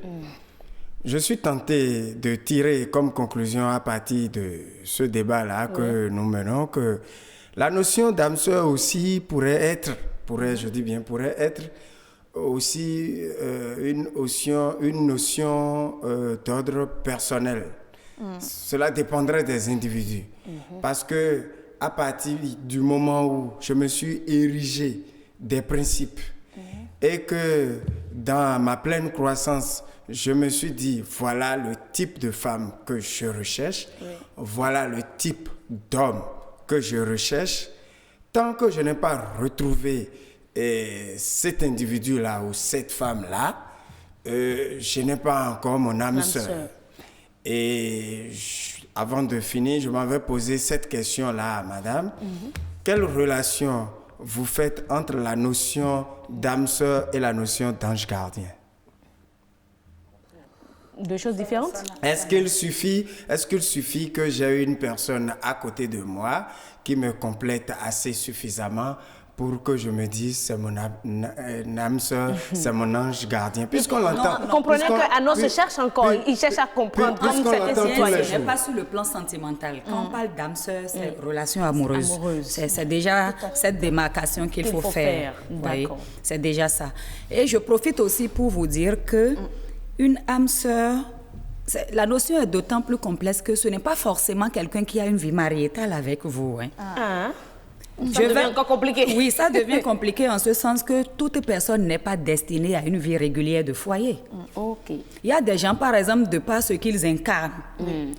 F: je suis tenté de tirer comme conclusion à partir de ce débat-là que nous menons que la notion d'âme sœur aussi pourrait être aussi une notion d'ordre personnel. Cela dépendrait des individus. Parce que à partir du moment où je me suis érigé des principes et que dans ma pleine croissance, je me suis dit, voilà le type de femme que je recherche, voilà le type d'homme que je recherche, tant que je n'ai pas retrouvé cet individu-là ou cette femme-là, je n'ai pas encore mon âme sœur. Et avant de finir, je m'avais posé cette question-là à madame. Quelle relation vous faites entre la notion d'âme sœur et la notion d'ange gardien?
A: Deux choses différentes?
F: Est-ce qu'il suffit que j'ai une personne à côté de moi qui me complète assez suffisamment pour que je me dise c'est mon âme sœur, c'est mon ange gardien. Puisqu'on l'entend.
B: Vous comprenez qu'Arnaud se cherche encore, il cherche à comprendre comme certains citoyens.
D: Ce n'est pas sur le plan sentimental. Quand on parle d'âme sœur, c'est relation amoureuse. C'est déjà cette démarcation qu'il faut faire. C'est déjà ça. Et je profite aussi pour vous dire que une âme sœur, la notion est d'autant plus complexe que ce n'est pas forcément quelqu'un qui a une vie mariétale avec vous.
B: Ça devient encore compliqué.
D: Oui, ça devient compliqué en ce sens que toute personne n'est pas destinée à une vie régulière de foyer. Il y a des gens, par exemple, de par ce qu'ils incarnent,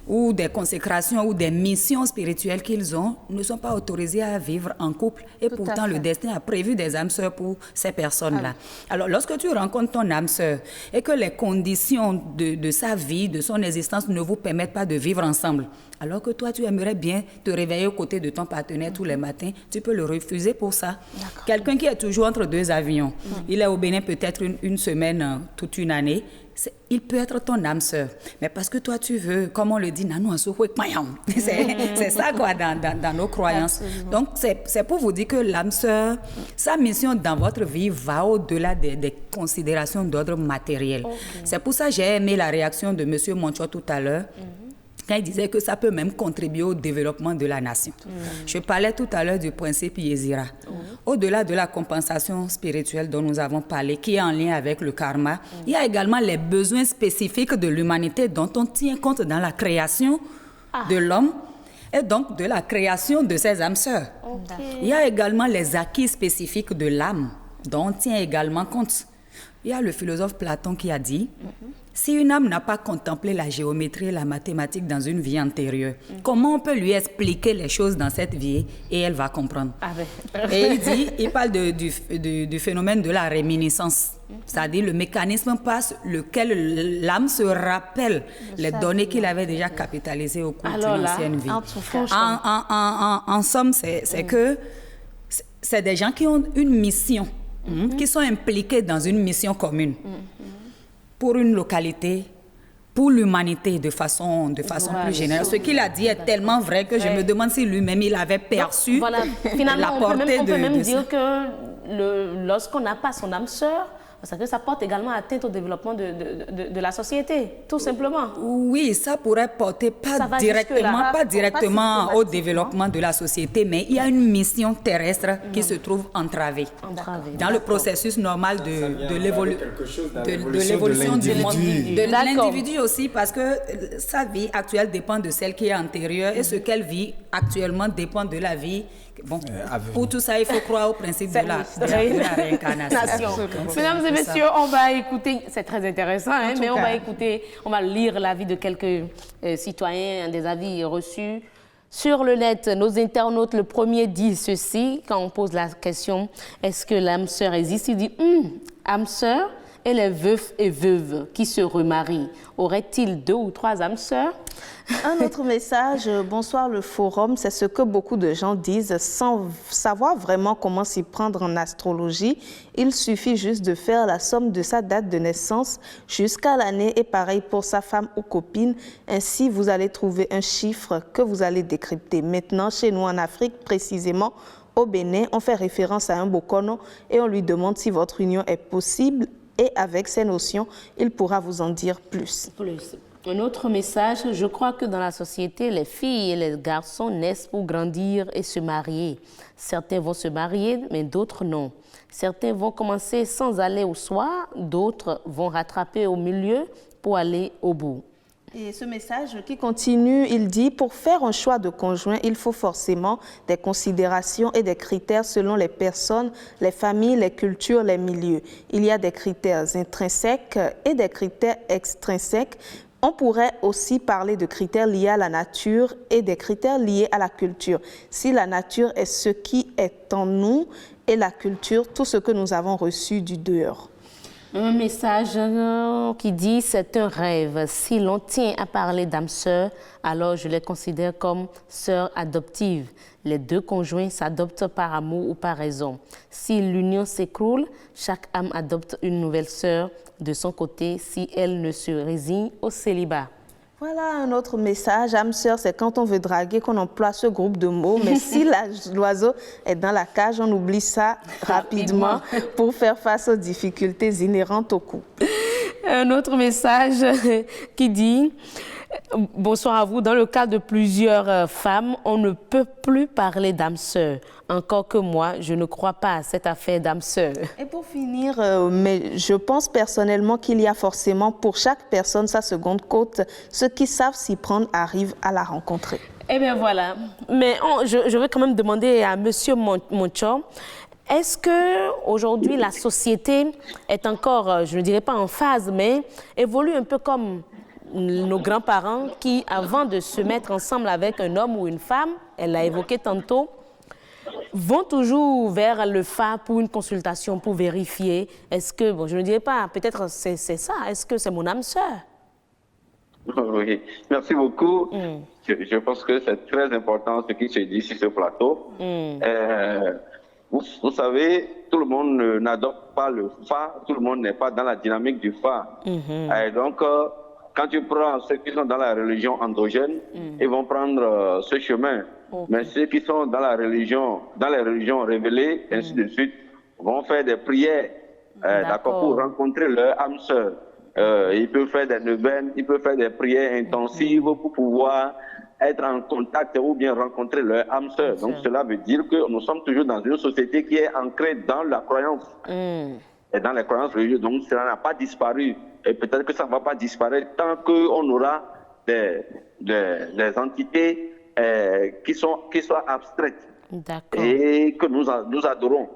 D: ou des consécrations ou des missions spirituelles qu'ils ont, ne sont pas autorisés à vivre en couple. Et pourtant, le destin a prévu des âmes sœurs pour ces personnes-là. Alors, lorsque tu rencontres ton âme sœur et que les conditions de sa vie, de son existence ne vous permettent pas de vivre ensemble, alors que toi, tu aimerais bien te réveiller aux côtés de ton partenaire tous les matins, tu peux le refuser pour ça. Quelqu'un qui est toujours entre deux avions, il est au Bénin peut-être une semaine, toute une année, il peut être ton âme sœur. Mais parce que toi, tu veux, comme on le dit, c'est ça quoi dans nos croyances. Donc, c'est pour vous dire que l'âme sœur, sa mission dans votre vie va au-delà des considérations d'ordre matériel. C'est pour ça que j'ai aimé la réaction de M. Moncho tout à l'heure, quand il disait que ça peut même contribuer au développement de la nation. Je parlais tout à l'heure du principe Yézira. Au-delà de la compensation spirituelle dont nous avons parlé, qui est en lien avec le karma, il y a également les besoins spécifiques de l'humanité dont on tient compte dans la création de l'homme et donc de la création de ses âmes sœurs. Il y a également les acquis spécifiques de l'âme dont on tient également compte. Il y a le philosophe Platon qui a dit si une âme n'a pas contemplé la géométrie et la mathématique dans une vie antérieure, comment on peut lui expliquer les choses dans cette vie et elle va comprendre? Et il parle du phénomène de la réminiscence, c'est-à-dire le mécanisme par lequel l'âme se rappelle les données qu'il avait déjà capitalisées au cours d'une ancienne vie. En somme, c'est que c'est des gens qui ont une mission, qui sont impliqués dans une mission commune. Pour une localité, pour l'humanité de façon plus générale. Ce qu'il a dit est tellement vrai que je me demande si lui-même il avait perçu la portée
A: on peut même dire que lorsqu'on n'a pas son âme sœur, parce que ça porte également atteinte au développement de la société, tout simplement.
D: Oui, ça pourrait porter pas directement au développement de la société, mais il y a une mission terrestre qui se trouve entravée dans le processus normal de l'évolution du monde, de l'individu aussi, parce que sa vie actuelle dépend de celle qui est antérieure et ce qu'elle vit actuellement dépend de la vie. Bon, pour tout ça, il faut croire au principe de la réincarnation.
A: Mesdames et messieurs, on va écouter, c'est très intéressant, mais on va lire l'avis de quelques citoyens, des avis reçus sur le net. Nos internautes, le premier dit ceci, quand on pose la question, est-ce que l'âme sœur existe? Il dit, âme sœur et les veufs et veuves qui se remarient. Aurait-il 2 ou 3 âmes sœurs?
B: Un autre message, bonsoir le forum, c'est ce que beaucoup de gens disent sans savoir vraiment comment s'y prendre en astrologie. Il suffit juste de faire la somme de sa date de naissance jusqu'à l'année et pareil pour sa femme ou copine. Ainsi, vous allez trouver un chiffre que vous allez décrypter. Maintenant, chez nous en Afrique, précisément au Bénin, on fait référence à un bokono et on lui demande si votre union est possible. Et avec ces notions, il pourra vous en dire plus.
A: Un autre message, je crois que dans la société, les filles et les garçons naissent pour grandir et se marier. Certains vont se marier, mais d'autres non. Certains vont commencer sans aller au soir, d'autres vont rattraper au milieu pour aller au bout.
B: Et ce message qui continue, il dit, pour faire un choix de conjoint, il faut forcément des considérations et des critères selon les personnes, les familles, les cultures, les milieux. Il y a des critères intrinsèques et des critères extrinsèques. On pourrait aussi parler de critères liés à la nature et des critères liés à la culture. Si la nature est ce qui est en nous et la culture, tout ce que nous avons reçu du dehors.
A: Un message qui dit « c'est un rêve ». Si l'on tient à parler d'âme sœur, alors je les considère comme sœurs adoptives. Les 2 conjoints s'adoptent par amour ou par raison. Si l'union s'écroule, chaque âme adopte une nouvelle sœur de son côté si elle ne se résigne au célibat.
B: Voilà un autre message. Âme sœur, c'est quand on veut draguer qu'on emploie ce groupe de mots. Mais si l'oiseau est dans la cage, on oublie ça rapidement pour faire face aux difficultés inhérentes au couple.
A: Un autre message qui dit « Bonsoir à vous. Dans le cas de plusieurs femmes, on ne peut plus parler d'âme sœur. Encore que moi, je ne crois pas à cette affaire d'âme sœur. »
B: Et pour finir, mais je pense personnellement qu'il y a forcément pour chaque personne sa seconde côte. Ceux qui savent s'y prendre arrivent à la rencontrer.
A: Eh bien voilà. Mais je vais quand même demander à Monsieur Moncho, est-ce qu'aujourd'hui la société est encore, je ne dirais pas en phase, mais évolue un peu comme nos grands-parents qui, avant de se mettre ensemble avec un homme ou une femme, elle l'a évoqué tantôt, vont toujours vers le FA pour une consultation, pour vérifier. Est-ce que, bon, je ne dirais pas, peut-être c'est ça, est-ce que c'est mon âme sœur?
E: Oui, merci beaucoup. Je pense que c'est très important ce qui se dit sur ce plateau. Vous savez, tout le monde n'adopte pas le FA, tout le monde n'est pas dans la dynamique du FA. Et donc, quand tu prends ceux qui sont dans la religion endogène, ils vont prendre ce chemin. Mais ceux qui sont dans la religion, dans les religions révélées, ainsi de suite, vont faire des prières, d'accord, pour rencontrer leur âme sœur. Ils peuvent faire des neuvaines, ils peuvent faire des prières intensives pour pouvoir être en contact ou bien rencontrer leur âme sœur. Donc cela veut dire que nous sommes toujours dans une société qui est ancrée dans la croyance et dans les croyances religieuses. Donc cela n'a pas disparu. Et peut-être que ça ne va pas disparaître tant qu'on aura des entités qui soient abstraites et que nous adorons.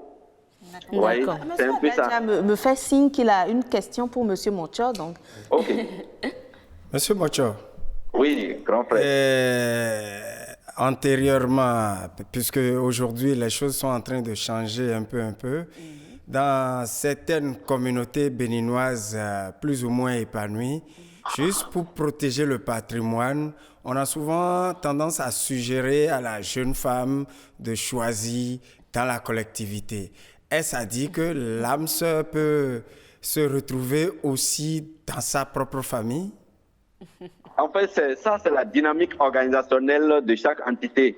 B: Ouais, c'est un peu ça. Me fait signe qu'il a une question pour Monsieur Moncho, donc.
E: Ok.
F: Monsieur Moncho.
E: Oui, grand frère.
F: Antérieurement, puisque aujourd'hui les choses sont en train de changer un peu, dans certaines communautés béninoises plus ou moins épanouies, juste pour protéger le patrimoine, on a souvent tendance à suggérer à la jeune femme de choisir dans la collectivité. Est-ce à dire que l'âme sœur peut se retrouver aussi dans sa propre famille?
E: En fait, c'est la dynamique organisationnelle de chaque entité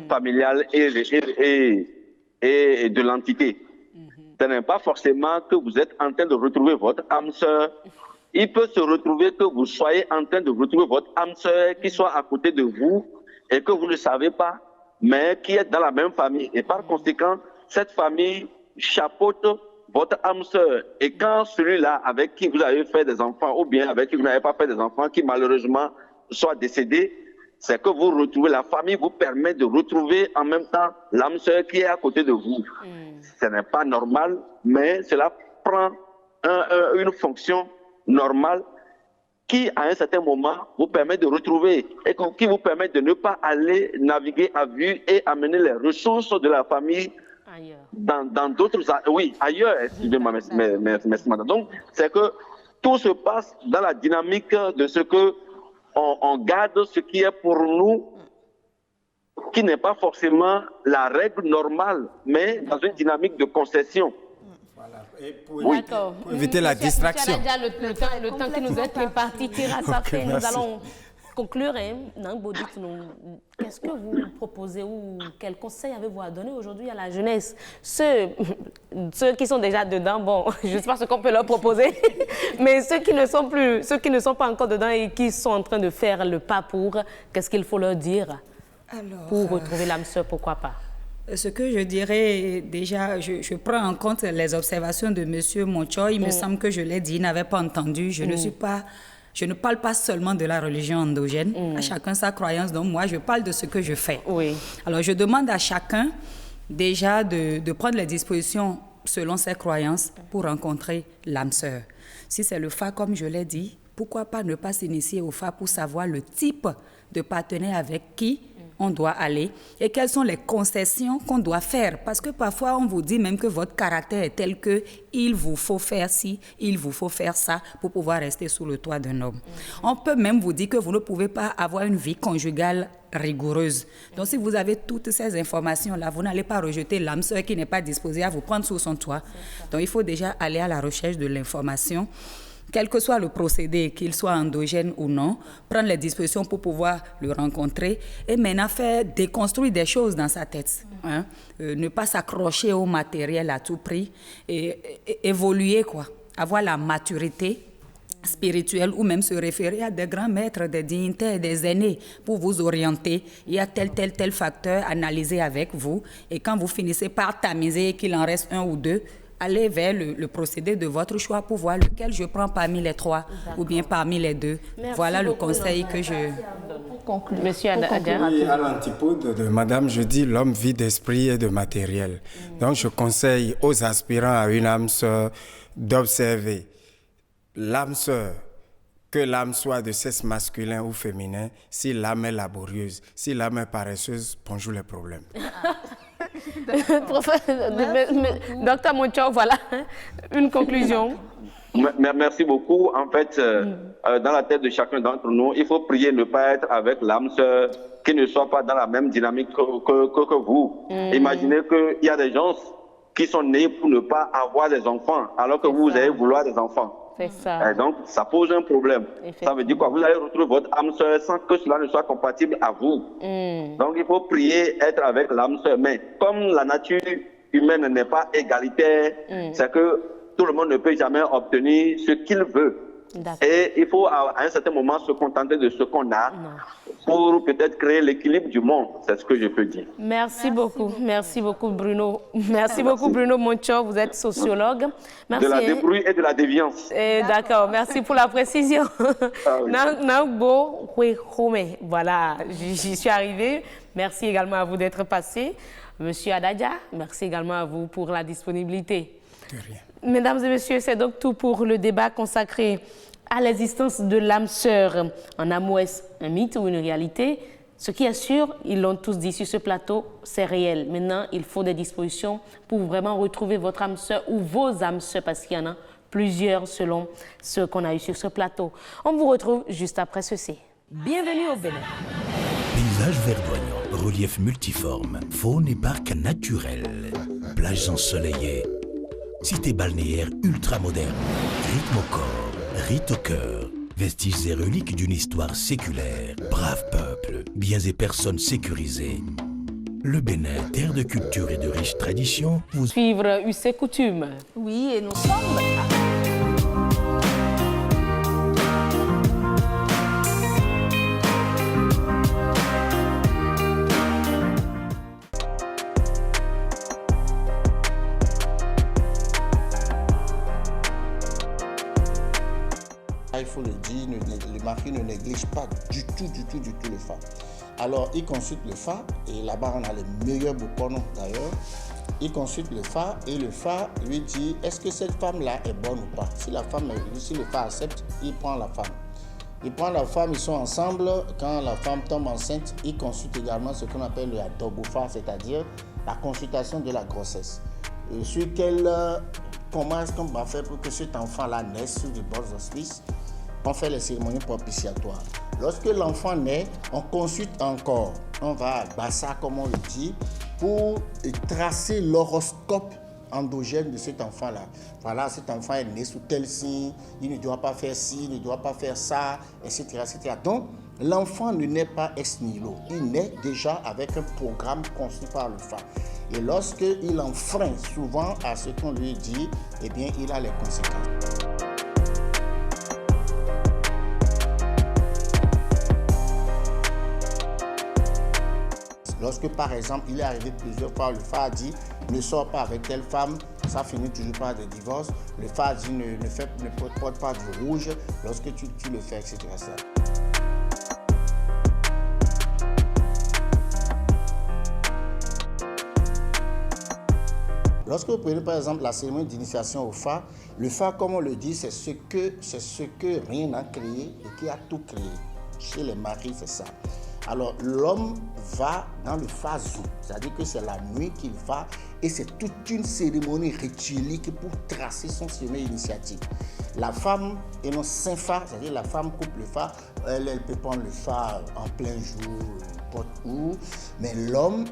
E: familiale et de l'entité. Ce n'est pas forcément que vous êtes en train de retrouver votre âme sœur. Il peut se retrouver que vous soyez en train de retrouver votre âme sœur qui soit à côté de vous et que vous ne savez pas, mais qui est dans la même famille. Et par conséquent, cette famille chapeaute votre âme sœur. Et quand celui-là avec qui vous avez fait des enfants ou bien avec qui vous n'avez pas fait des enfants, qui malheureusement soit décédé, c'est que vous retrouvez, la famille vous permet de retrouver en même temps l'âme sœur qui est à côté de vous. Ce n'est pas normal, mais cela prend une fonction normale qui, à un certain moment, vous permet de retrouver et qui vous permet de ne pas aller naviguer à vue et amener les ressources de la famille dans d'autres... Oui, ailleurs, excusez-moi, merci madame. Donc, c'est que tout se passe dans la dynamique de ce que on garde ce qui est pour nous, qui n'est pas forcément la règle normale, mais dans une dynamique de concession.
F: Voilà. Et pour éviter la distraction.
A: Le temps qui nous est imparti tire à sa fin. Nous allons conclure. Qu'est-ce que vous proposez ou quel conseil avez-vous à donner aujourd'hui à la jeunesse? Ceux qui sont déjà dedans, bon, je ne sais pas ce qu'on peut leur proposer, mais ceux qui ne sont pas encore dedans et qui sont en train de faire le pas pour, qu'est-ce qu'il faut leur dire pour retrouver l'âme sœur, pourquoi pas?
D: Ce que je dirais, déjà, je prends en compte les observations de M. Moncho. Il me semble que je l'ai dit, il n'avait pas entendu. Je ne parle pas seulement de la religion endogène. À chacun sa croyance. Donc moi, je parle de ce que je fais. Alors, je demande à chacun déjà de prendre les dispositions selon ses croyances pour rencontrer l'âme sœur. Si c'est le FA, comme je l'ai dit, pourquoi pas ne pas s'initier au FA pour savoir le type de partenaire avec qui on doit aller et quelles sont les concessions qu'on doit faire. Parce que parfois, on vous dit même que votre caractère est tel que il vous faut faire ci, il vous faut faire ça pour pouvoir rester sous le toit d'un homme. On peut même vous dire que vous ne pouvez pas avoir une vie conjugale rigoureuse. Donc, si vous avez toutes ces informations-là, vous n'allez pas rejeter l'âme sœur qui n'est pas disposée à vous prendre sous son toit. Donc, il faut déjà aller à la recherche de l'information quel que soit le procédé, qu'il soit endogène ou non, prendre les dispositions pour pouvoir le rencontrer et maintenant déconstruire des choses dans sa tête. Hein? Ne pas s'accrocher au matériel à tout prix et évoluer, quoi. Avoir la maturité spirituelle ou même se référer à des grands maîtres, des dignitaires, des aînés pour vous orienter. Il y a tel facteur, analyser avec vous. Et quand vous finissez par tamiser qu'il en reste un ou deux, allez vers le procédé de votre choix pour voir lequel je prends parmi les trois ou bien parmi les deux.
A: Merci
D: voilà
A: beaucoup,
D: le conseil que je...
B: Pour conclure.
A: Monsieur Adja.
F: Oui, à l'antipode de madame, je dis l'homme vit d'esprit et de matériel. Donc je conseille aux aspirants à une âme sœur d'observer l'âme sœur, que l'âme soit de sexe masculin ou féminin, si l'âme est laborieuse, si l'âme est paresseuse, bonjour les problèmes.
A: Docteur Moncho, voilà, une conclusion.
E: Merci beaucoup. En fait, dans la tête de chacun d'entre nous, il faut prier ne pas être avec l'âme sœur qui ne soit pas dans la même dynamique que vous. Imaginez qu'il y a des gens qui sont nés pour ne pas avoir des enfants, alors que vous allez vouloir des enfants.
A: C'est ça.
E: Et donc, ça pose un problème. Ça veut dire quoi? Vous allez retrouver votre âme sœur sans que cela ne soit compatible à vous. Donc, il faut prier, être avec l'âme sœur. Mais comme la nature humaine n'est pas égalitaire, c'est que tout le monde ne peut jamais obtenir ce qu'il veut. Et il faut à un certain moment se contenter de ce qu'on a pour peut-être créer l'équilibre du monde. C'est ce que je peux dire.
A: Merci beaucoup Bruno. Merci beaucoup Bruno Moncho, vous êtes sociologue. Merci.
E: De la débrouille et de la déviance.
A: D'accord, merci pour la précision. Voilà, j'y suis arrivée. Merci également à vous d'être passé. Monsieur Adja, merci également à vous pour la disponibilité.
F: De rien.
A: Mesdames et messieurs, c'est donc tout pour le débat consacré à l'existence de l'âme sœur. En amour, est-ce un mythe ou une réalité? Ce qui est sûr, ils l'ont tous dit sur ce plateau, c'est réel. Maintenant, il faut des dispositions pour vraiment retrouver votre âme sœur ou vos âmes sœurs, parce qu'il y en a plusieurs selon ce qu'on a eu sur ce plateau. On vous retrouve juste après ceci. Bienvenue au Bénin.
K: Paysage verdoyant, relief multiforme, faune et parc naturel, plages ensoleillées, cité balnéaire ultra moderne, rythme au corps, rite au cœur, vestiges et reliques d'une histoire séculaire, brave peuple, biens et personnes sécurisées. Le Bénin, terre de culture et de riches traditions, vous...
A: Suivre us et coutumes.
B: Oui, et nous sommes...
G: Il faut le dire, le mari ne néglige pas du tout le FA. Alors, il consulte le FA, et là-bas, on a les meilleurs boucons d'ailleurs. Il consulte le FA, et le FA lui dit, est-ce que cette femme-là est bonne ou pas? Si le FA accepte, il prend la femme. Il prend la femme, ils sont ensemble. Quand la femme tombe enceinte, il consulte également ce qu'on appelle le Adobofa, c'est-à-dire la consultation de la grossesse. Sur comment est-ce qu'on va faire pour que cet enfant-là naisse sur du bord d'hospice? On fait les cérémonies propitiatoires. Lorsque l'enfant naît, on consulte encore. On va à Bassa, comme on le dit, pour tracer l'horoscope endogène de cet enfant-là. Voilà, cet enfant est né sous tel signe, il ne doit pas faire ci, il ne doit pas faire ça, etc. etc. Donc, l'enfant ne naît pas ex nihilo. Il naît déjà avec un programme conçu par le FA. Et lorsqu'il enfreint souvent à ce qu'on lui dit, eh bien, il a les conséquences. Lorsque, par exemple, il est arrivé plusieurs fois, le FA a dit ne sors pas avec telle femme, ça finit toujours par des divorces. Le FA a dit ne porte pas du rouge lorsque tu le fais, etc. Lorsque vous prenez par exemple la cérémonie d'initiation au FA, le FA, comme on le dit, c'est ce que rien n'a créé et qui a tout créé. Chez les maris, c'est ça. Alors, l'homme va dans le phasou, c'est-à-dire que c'est la nuit qu'il va et c'est toute une cérémonie rituelique pour tracer son chemin initiatique. La femme est dans 5 fa, c'est-à-dire la femme coupe le fa, elle peut prendre le fa en plein jour, n'importe où, mais l'homme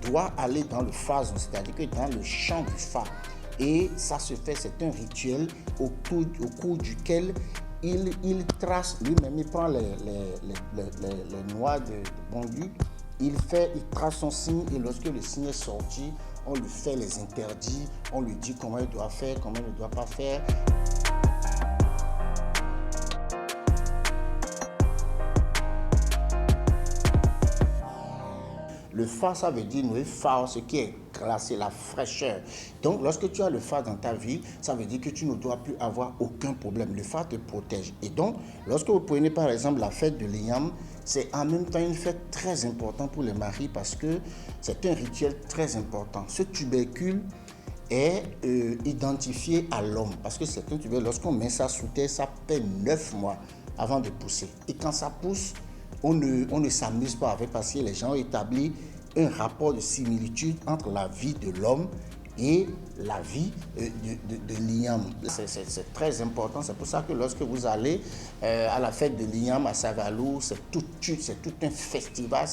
G: doit aller dans le phasou, c'est-à-dire que dans le champ du fa.
L: Et ça se fait, c'est un rituel au cours duquel il trace lui-même, il prend les noix de Bonduc, il trace son signe et lorsque le signe est sorti, on lui fait les interdits, on lui dit comment il doit faire, comment il ne doit pas faire. Le fa, ça veut dire Noé fa, ce qui est glacé, la fraîcheur. Donc, lorsque tu as le fa dans ta vie, ça veut dire que tu ne dois plus avoir aucun problème. Le fa te protège. Et donc, lorsque vous prenez par exemple la fête de l'Iyam, c'est en même temps une fête très importante pour les maris parce que c'est un rituel très important. Ce tubercule est identifié à l'homme parce que c'est un tubercule. Lorsqu'on met ça sous terre, ça fait 9 mois avant de pousser. Et quand ça pousse, on ne s'amuse pas avec parce que les gens ont établi un rapport de similitude entre la vie de l'homme et la vie de l'Iyam. C'est très important. C'est pour ça que lorsque vous allez à la fête de l'Iyam à Saint-Valour, c'est tout un festival,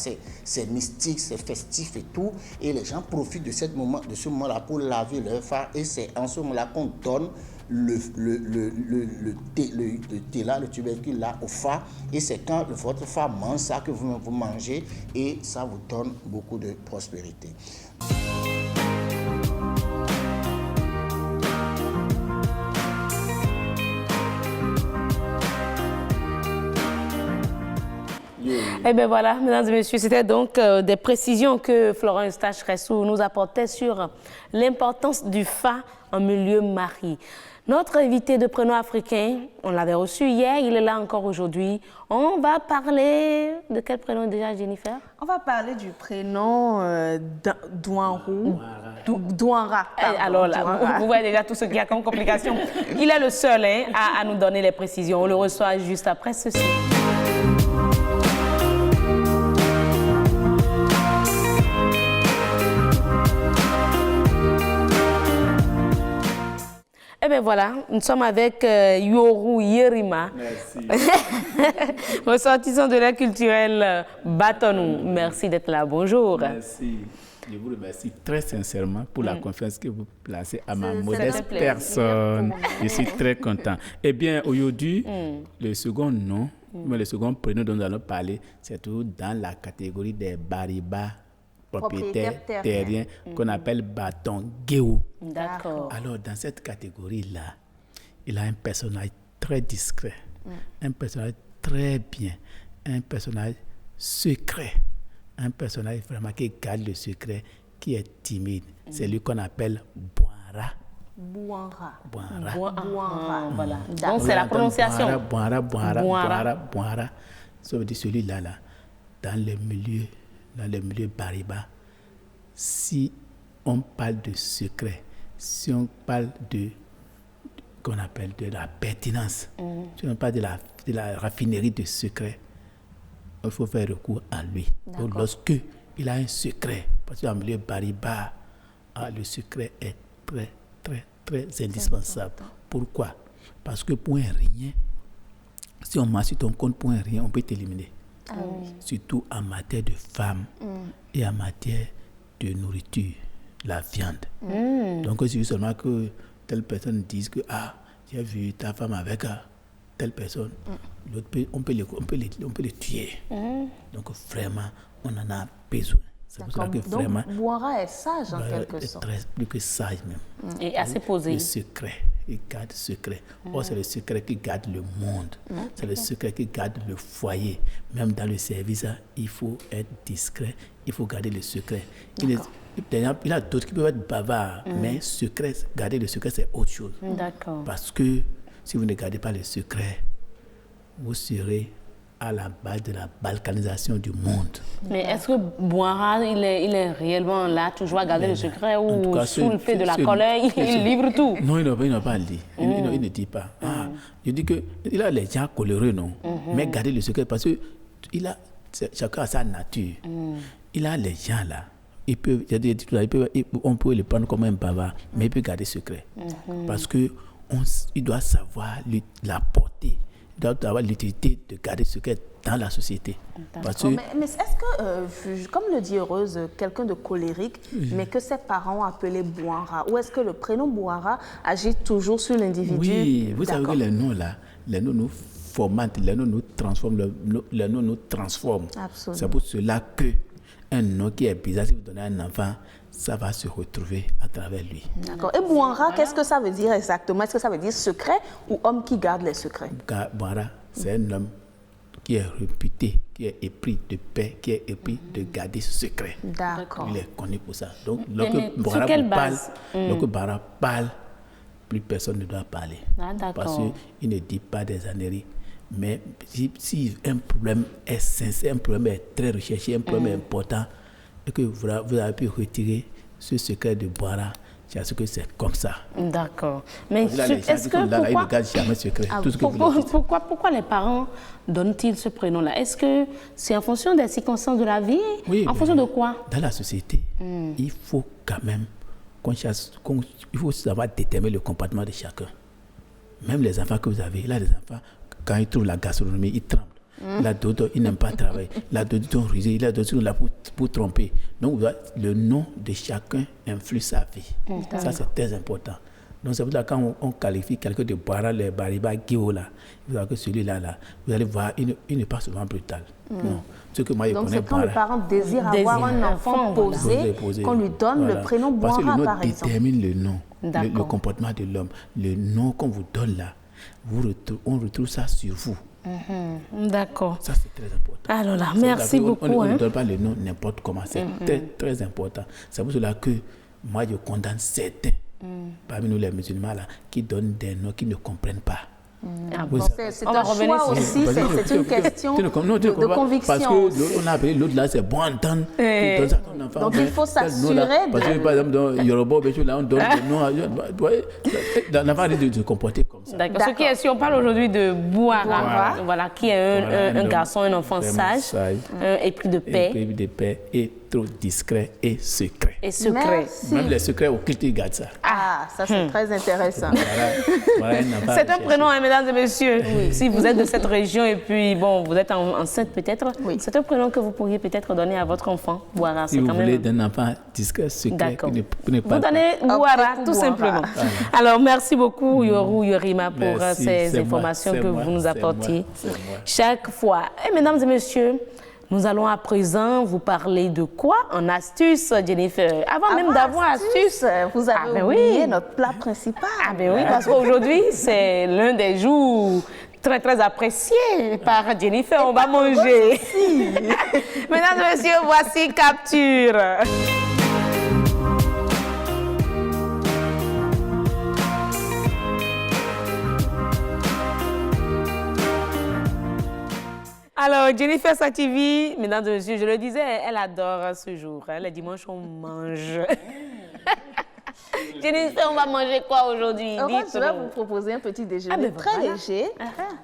L: c'est mystique, c'est festif et tout. Et les gens profitent de ce moment-là pour laver leur fa. Et c'est en ce moment-là qu'on donne le thé là, le tubercule là au fa, et c'est quand votre fa mange ça que vous mangez et ça vous donne beaucoup de prospérité.
A: Eh bien voilà, mesdames et messieurs, c'était donc des précisions que Florent Eustache-Ressou nous apportait sur l'importance du fa en milieu mari. Notre invité de prénom africain, on l'avait reçu hier, il est là encore aujourd'hui. On va parler de quel prénom déjà, Jennifer?
B: On va parler du prénom Douanra.
A: Alors là, vous voyez déjà tout ce qu'il y a comme complication. Il est le seul à nous donner les précisions. On le reçoit juste après ceci. Eh bien voilà, nous sommes avec Yoru Yerima, ressortissant de la culturelle Batonou. Merci d'être là, bonjour.
M: Merci, je vous remercie très sincèrement pour la confiance que vous placez à ma modeste personne. Je suis très content. Eh bien aujourd'hui, le second nom, le second prénom dont nous allons parler, c'est tout dans la catégorie des Bariba, propriétaires terriens qu'on appelle Baton Guéou.
A: D'accord.
M: Alors, dans cette catégorie-là, il a un personnage très discret, un personnage très bien, un personnage secret, un personnage vraiment qui garde le secret, qui est timide. C'est lui qu'on appelle Bouara.
B: Bouara.
A: Voilà. Donc, c'est la prononciation.
M: Bouara. Ça veut dire celui-là, dans le milieu Bariba, si on parle de secret, si on parle qu'on appelle de la pertinence, si on parle de la raffinerie de secret, il faut faire recours à lui. Donc, lorsque il a un secret, parce que dans le milieu Bariba, le secret est très, très, très indispensable. Pourquoi? Parce que pour un rien, si on marche sur ton compte pour un rien, on peut t'éliminer. Surtout en matière de femmes et en matière de nourriture, la viande. Donc, il suffit seulement que telle personne dise que j'ai vu ta femme avec telle personne, l'autre on peut les tuer. Donc, vraiment, on en a besoin. C'est pour cela que vraiment.
B: Donc, Bouara est sage en quelque sorte.
M: Plus que sage même.
A: Et assez posé.
M: Le secret. Il garde secret. C'est le secret qui garde le monde. C'est le secret qui garde le foyer. Même dans le service, il faut être discret. Il faut garder le secret. Il y a d'autres qui peuvent être bavards, mais secret, garder le secret, c'est autre chose.
A: D'accord.
M: Parce que si vous ne gardez pas le secret, vous serez à la base de la balkanisation du monde.
A: Mais est-ce que Bouara, il est réellement là, toujours à garder le secret, ou sous le fait de la colère, il livre tout?
M: Non, il n'a pas dit. Il ne dit pas. Je dis qu'il a les gens coléreux, non? Mais garder le secret, parce que chacun a sa nature. Il a les gens là. On peut le prendre comme un bavard, mais il peut garder secret. Parce qu'il doit savoir la portée. Il doit avoir l'utilité de garder ce secret dans la société. Parce que,
B: mais est-ce que, comme le dit Heureuse, quelqu'un de colérique, mais que ses parents ont appelé Bouara, ou est-ce que le prénom Bouara agit toujours sur l'individu?
M: Oui, vous savez que les noms là, les noms nous formatent, les noms nous transforment, les noms nous transforment.
B: Absolument.
M: C'est pour cela que un nom qui est bizarre, si vous donnez à un enfant, ça va se retrouver à travers lui.
B: D'accord. Et Bouara, qu'est-ce que ça veut dire exactement? Est-ce que ça veut dire secret ou homme qui garde les secrets?
M: Bouara, c'est un homme qui est réputé, qui est épris de paix, qui est épris de garder ce secret.
B: D'accord.
M: Il est connu pour ça. Donc,
A: sur quelle base?
M: Lorsque Bouara parle, plus personne ne doit parler. Parce qu'il ne dit pas des âneries. Mais si un problème est sincère, un problème est très recherché, un problème est important, et que vous avez pu retirer ce secret de Bouara, c'est que c'est comme ça.
A: D'accord. Mais est-ce que pourquoi les parents donnent-ils ce prénom-là? Est-ce que c'est en fonction des circonstances de la vie?
M: Oui.
A: En fonction de quoi?
M: Dans la société, il faut quand même il faut savoir déterminer le comportement de chacun. Même les enfants que vous avez, là, les enfants, quand ils trouvent la gastronomie, ils tremblent. Là, d'autres, ils n'aiment pas travailler. Là, d'autres sont rusés. Là, d'autres sont là pour tromper. Donc, le nom de chacun influe sa vie. Ça, c'est très important. Donc, c'est pour ça que quand on qualifie quelqu'un de Bouara, le Bariba, Guéo, là, vous allez que celui-là, vous allez voir, il n'est pas souvent brutal. Non. Ce que moi,
B: donc, c'est quand le parent désire avoir un enfant posé, qu'on lui donne le prénom Bouara, par exemple.
M: Parce que le nom détermine le nom, le comportement de l'homme. Le nom qu'on vous donne là, on retrouve ça sur vous.
A: D'accord.
M: Ça, c'est très important.
A: Alors là, merci beaucoup.
M: On ne donne pas le nom n'importe comment. C'est très, très important. C'est pour cela que moi, je condamne certains, parmi nous les musulmans, là, qui donnent des noms qu'ils ne comprennent pas.
B: C'est un choix aussi, c'est une question de conviction.
M: Parce qu'on a appelé l'autre là, c'est bon entendre.
B: Donc il faut s'assurer.
M: Parce que par exemple, dans Yoruba, on donne des noms. L'enfant risque de se comporter comme ça.
A: D'accord. Si on parle aujourd'hui de Bouara, voilà, qui est un garçon, un enfant sage, épris de paix.
M: Épris de paix et trop discret et secret.
B: Merci.
M: Même les secrets occultes, ils gardent ça.
B: Ah, ça c'est très intéressant.
A: C'est un prénom, mesdames et messieurs. Oui. Si vous êtes de cette région et puis, bon, vous êtes enceinte peut-être, c'est un prénom que vous pourriez peut-être donner à votre enfant, Bouara.
M: Si vous voulez d'un enfant discret, secret,
A: vous donnez Bouara, tout simplement. Alors, merci beaucoup, Yorou, Yorima, pour ces informations que vous nous apportez chaque fois. Et mesdames et messieurs, nous allons à présent vous parler de quoi en astuce, Jennifer? Avant même d'avoir astuce,
B: vous avez oublié notre plat principal.
A: Ah ben oui, parce qu'aujourd'hui, c'est l'un des jours très, très appréciés par Jennifer. On va manger. Mesdames et messieurs, voici Capture. Alors, Jennifer Sativi, mesdames et messieurs, je le disais, elle adore ce jour. Les dimanches, on mange. Jennifer, on va manger quoi aujourd'hui?
B: Je vais vous proposer un petit déjeuner très léger.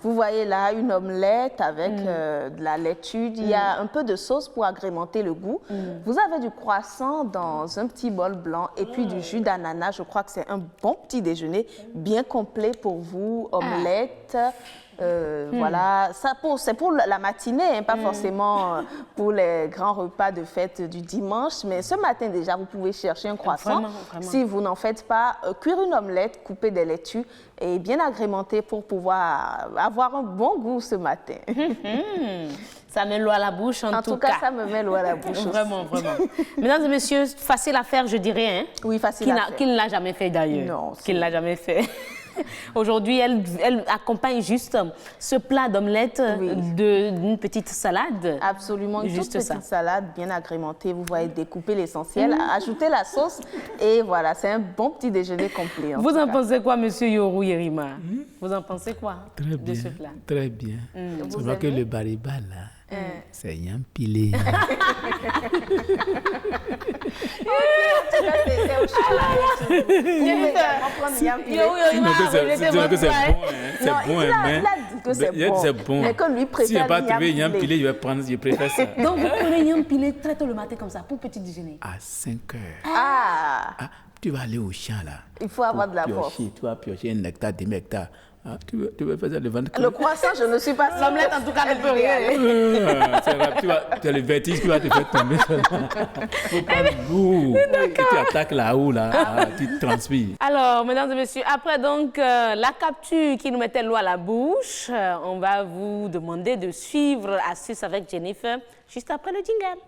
B: Vous voyez là une omelette avec de la laitue. Il y a un peu de sauce pour agrémenter le goût. Vous avez du croissant dans un petit bol blanc et puis du jus d'ananas. Je crois que c'est un bon petit déjeuner bien complet pour vous. Omelette. Voilà, c'est pour la matinée, pas forcément pour les grands repas de fête du dimanche. Mais ce matin déjà, vous pouvez chercher un croissant. Vraiment. Si vous n'en faites pas, cuire une omelette, couper des laitues et bien agrémenter pour pouvoir avoir un bon goût ce matin.
A: Ça met l'eau à la bouche en tout cas.
B: Ça me met l'eau à la bouche
A: Vraiment, vraiment. Mesdames et messieurs, facile à faire, je dirais. Hein?
B: Oui, facile à faire.
A: Qui ne l'a jamais fait d'ailleurs.
B: Non.
A: Qui ne l'a jamais fait. Aujourd'hui, elle accompagne juste ce plat d'omelette d'une petite salade.
B: Absolument, une toute petite salade bien agrémentée. Vous voyez découper l'essentiel, ajouter la sauce et voilà, c'est un bon petit déjeuner complet.
A: Vous en pensez quoi, monsieur Yorou Yerima? Vous en pensez quoi de ce plat?
M: Très bien. C'est vrai que le bariba là, c'est yampilé.
B: C'est au choix.
M: C'est bon,
B: il a dit que c'est bon. Mais comme lui préfère
M: si je n'ai pas trouvé yampilé, je préfère ça.
A: Donc vous prenez yampilé très tôt le matin comme ça pour petit déjeuner?
M: À 5 heures.
B: Ah,
M: tu vas aller au champ là.
B: Il faut avoir de la force.
M: Tu vas piocher 1 hectare, 2 hectares. Ah, tu veux faire le ventre?
B: Le croissant, je ne suis pas sûre.
A: L'omelette, en tout cas, ne peut rien.
M: Tu as le vertige qui va te faire tomber. Faut prendre goût. Et tu attaques là-haut, tu transpires.
A: Alors, mesdames et messieurs, après donc la capture qui nous mettait l'eau à la bouche, on va vous demander de suivre Astuce avec Jennifer juste après le jingle.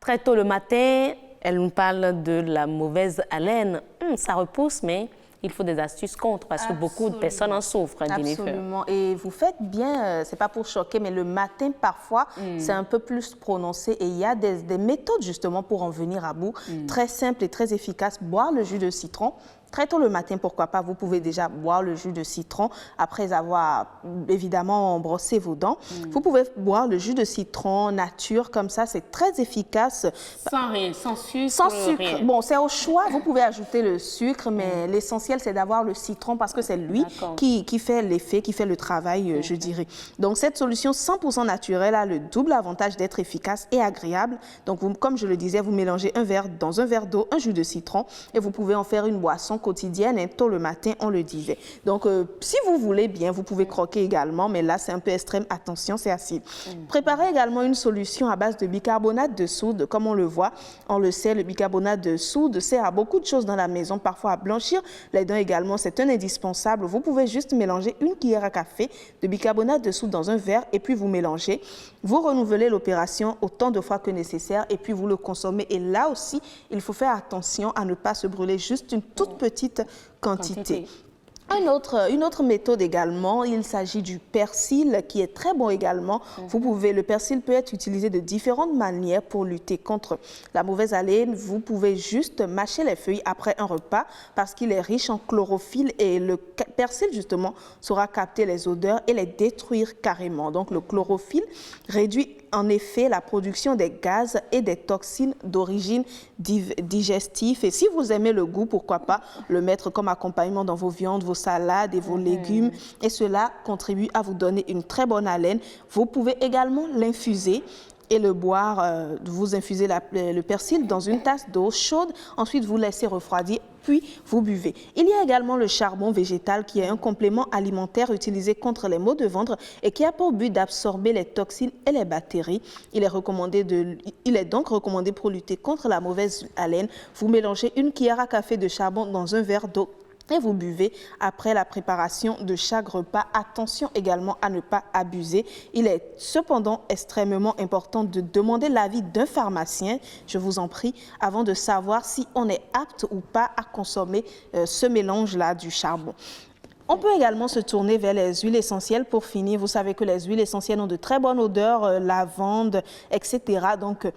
A: Très tôt le matin, elle nous parle de la mauvaise haleine. Ça repousse, mais il faut des astuces contre parce que beaucoup de personnes en souffrent.
B: Absolument. Et vous faites bien, c'est pas pour choquer, mais le matin, parfois, c'est un peu plus prononcé. Et il y a des méthodes justement pour en venir à bout, très simples et très efficaces. Boire le jus de citron. Très tôt le matin, pourquoi pas, vous pouvez déjà boire le jus de citron après avoir évidemment brossé vos dents. Vous pouvez boire le jus de citron nature, comme ça, c'est très efficace.
A: Sans rien, sans sucre.
B: Sans sucre.
A: Rien.
B: Bon, c'est au choix, vous pouvez ajouter le sucre, mais l'essentiel, c'est d'avoir le citron parce que c'est lui qui fait l'effet, qui fait le travail, je dirais. Donc, cette solution 100% naturelle a le double avantage d'être efficace et agréable. Donc, vous, comme je le disais, vous mélangez dans un verre d'eau, un jus de citron et vous pouvez en faire une boisson quotidienne, et tôt le matin, on le disait. Donc, si vous voulez bien, vous pouvez croquer également, mais là, c'est un peu extrême. Attention, c'est acide. Préparez également une solution à base de bicarbonate de soude. Comme on le voit, on le sait, le bicarbonate de soude sert à beaucoup de choses dans la maison, parfois à blanchir les dents également. C'est un indispensable. Vous pouvez juste mélanger une cuillère à café de bicarbonate de soude dans un verre et puis vous mélangez. Vous renouvelez l'opération autant de fois que nécessaire et puis vous le consommez. Et là aussi, il faut faire attention à ne pas se brûler juste une toute petite quantité. Une autre méthode également, il s'agit du persil qui est très bon également. Le persil peut être utilisé de différentes manières pour lutter contre la mauvaise haleine. Vous pouvez juste mâcher les feuilles après un repas parce qu'il est riche en chlorophylle et le persil justement saura capter les odeurs et les détruire carrément. Donc le chlorophylle réduit en effet la production des gaz et des toxines d'origine digestive. Et si vous aimez le goût, pourquoi pas le mettre comme accompagnement dans vos viandes, vos salades et vos légumes. Et cela contribue à vous donner une très bonne haleine. Vous pouvez également l'infuser et le boire. Vous infusez le persil dans une tasse d'eau chaude. Ensuite, vous laissez refroidir, puis vous buvez. Il y a également le charbon végétal qui est un complément alimentaire utilisé contre les maux de ventre et qui a pour but d'absorber les toxines et les bactéries. Il est donc recommandé pour lutter contre la mauvaise haleine. Vous mélangez une cuillère à café de charbon dans un verre d'eau et vous buvez après la préparation de chaque repas. Attention également à ne pas abuser. Il est cependant extrêmement important de demander l'avis d'un pharmacien, je vous en prie, avant de savoir si on est apte ou pas à consommer ce mélange-là du charbon. On peut également se tourner vers les huiles essentielles pour finir. Vous savez que les huiles essentielles ont de très bonnes odeurs, lavande, etc. Donc,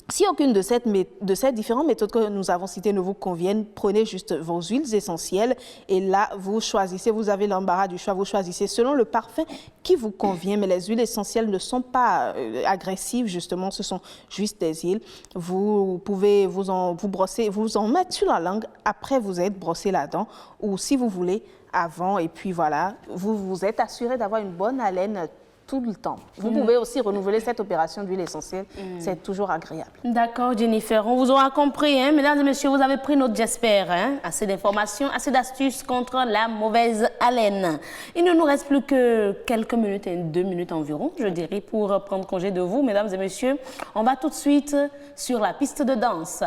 B: si aucune de ces différentes méthodes que nous avons citées ne vous conviennent, prenez juste vos huiles essentielles et là, vous choisissez, vous avez l'embarras du choix, vous choisissez selon le parfum qui vous convient. Mais les huiles essentielles ne sont pas agressives, justement, ce sont juste des huiles. Vous pouvez vous en mettre sur la langue après vous être brossé la dent ou si vous voulez, avant. Et puis voilà, vous vous êtes assuré d'avoir une bonne haleine tout le temps. Vous pouvez aussi renouveler cette opération d'huile essentielle. C'est toujours agréable.
A: D'accord, Jennifer. On vous aura compris, hein? Mesdames et messieurs, vous avez pris note, j'espère. Hein? Assez d'informations, assez d'astuces contre la mauvaise haleine. Il ne nous reste plus que quelques minutes, 2 minutes environ, je dirais, pour prendre congé de vous, mesdames et messieurs. On va tout de suite sur la piste de danse.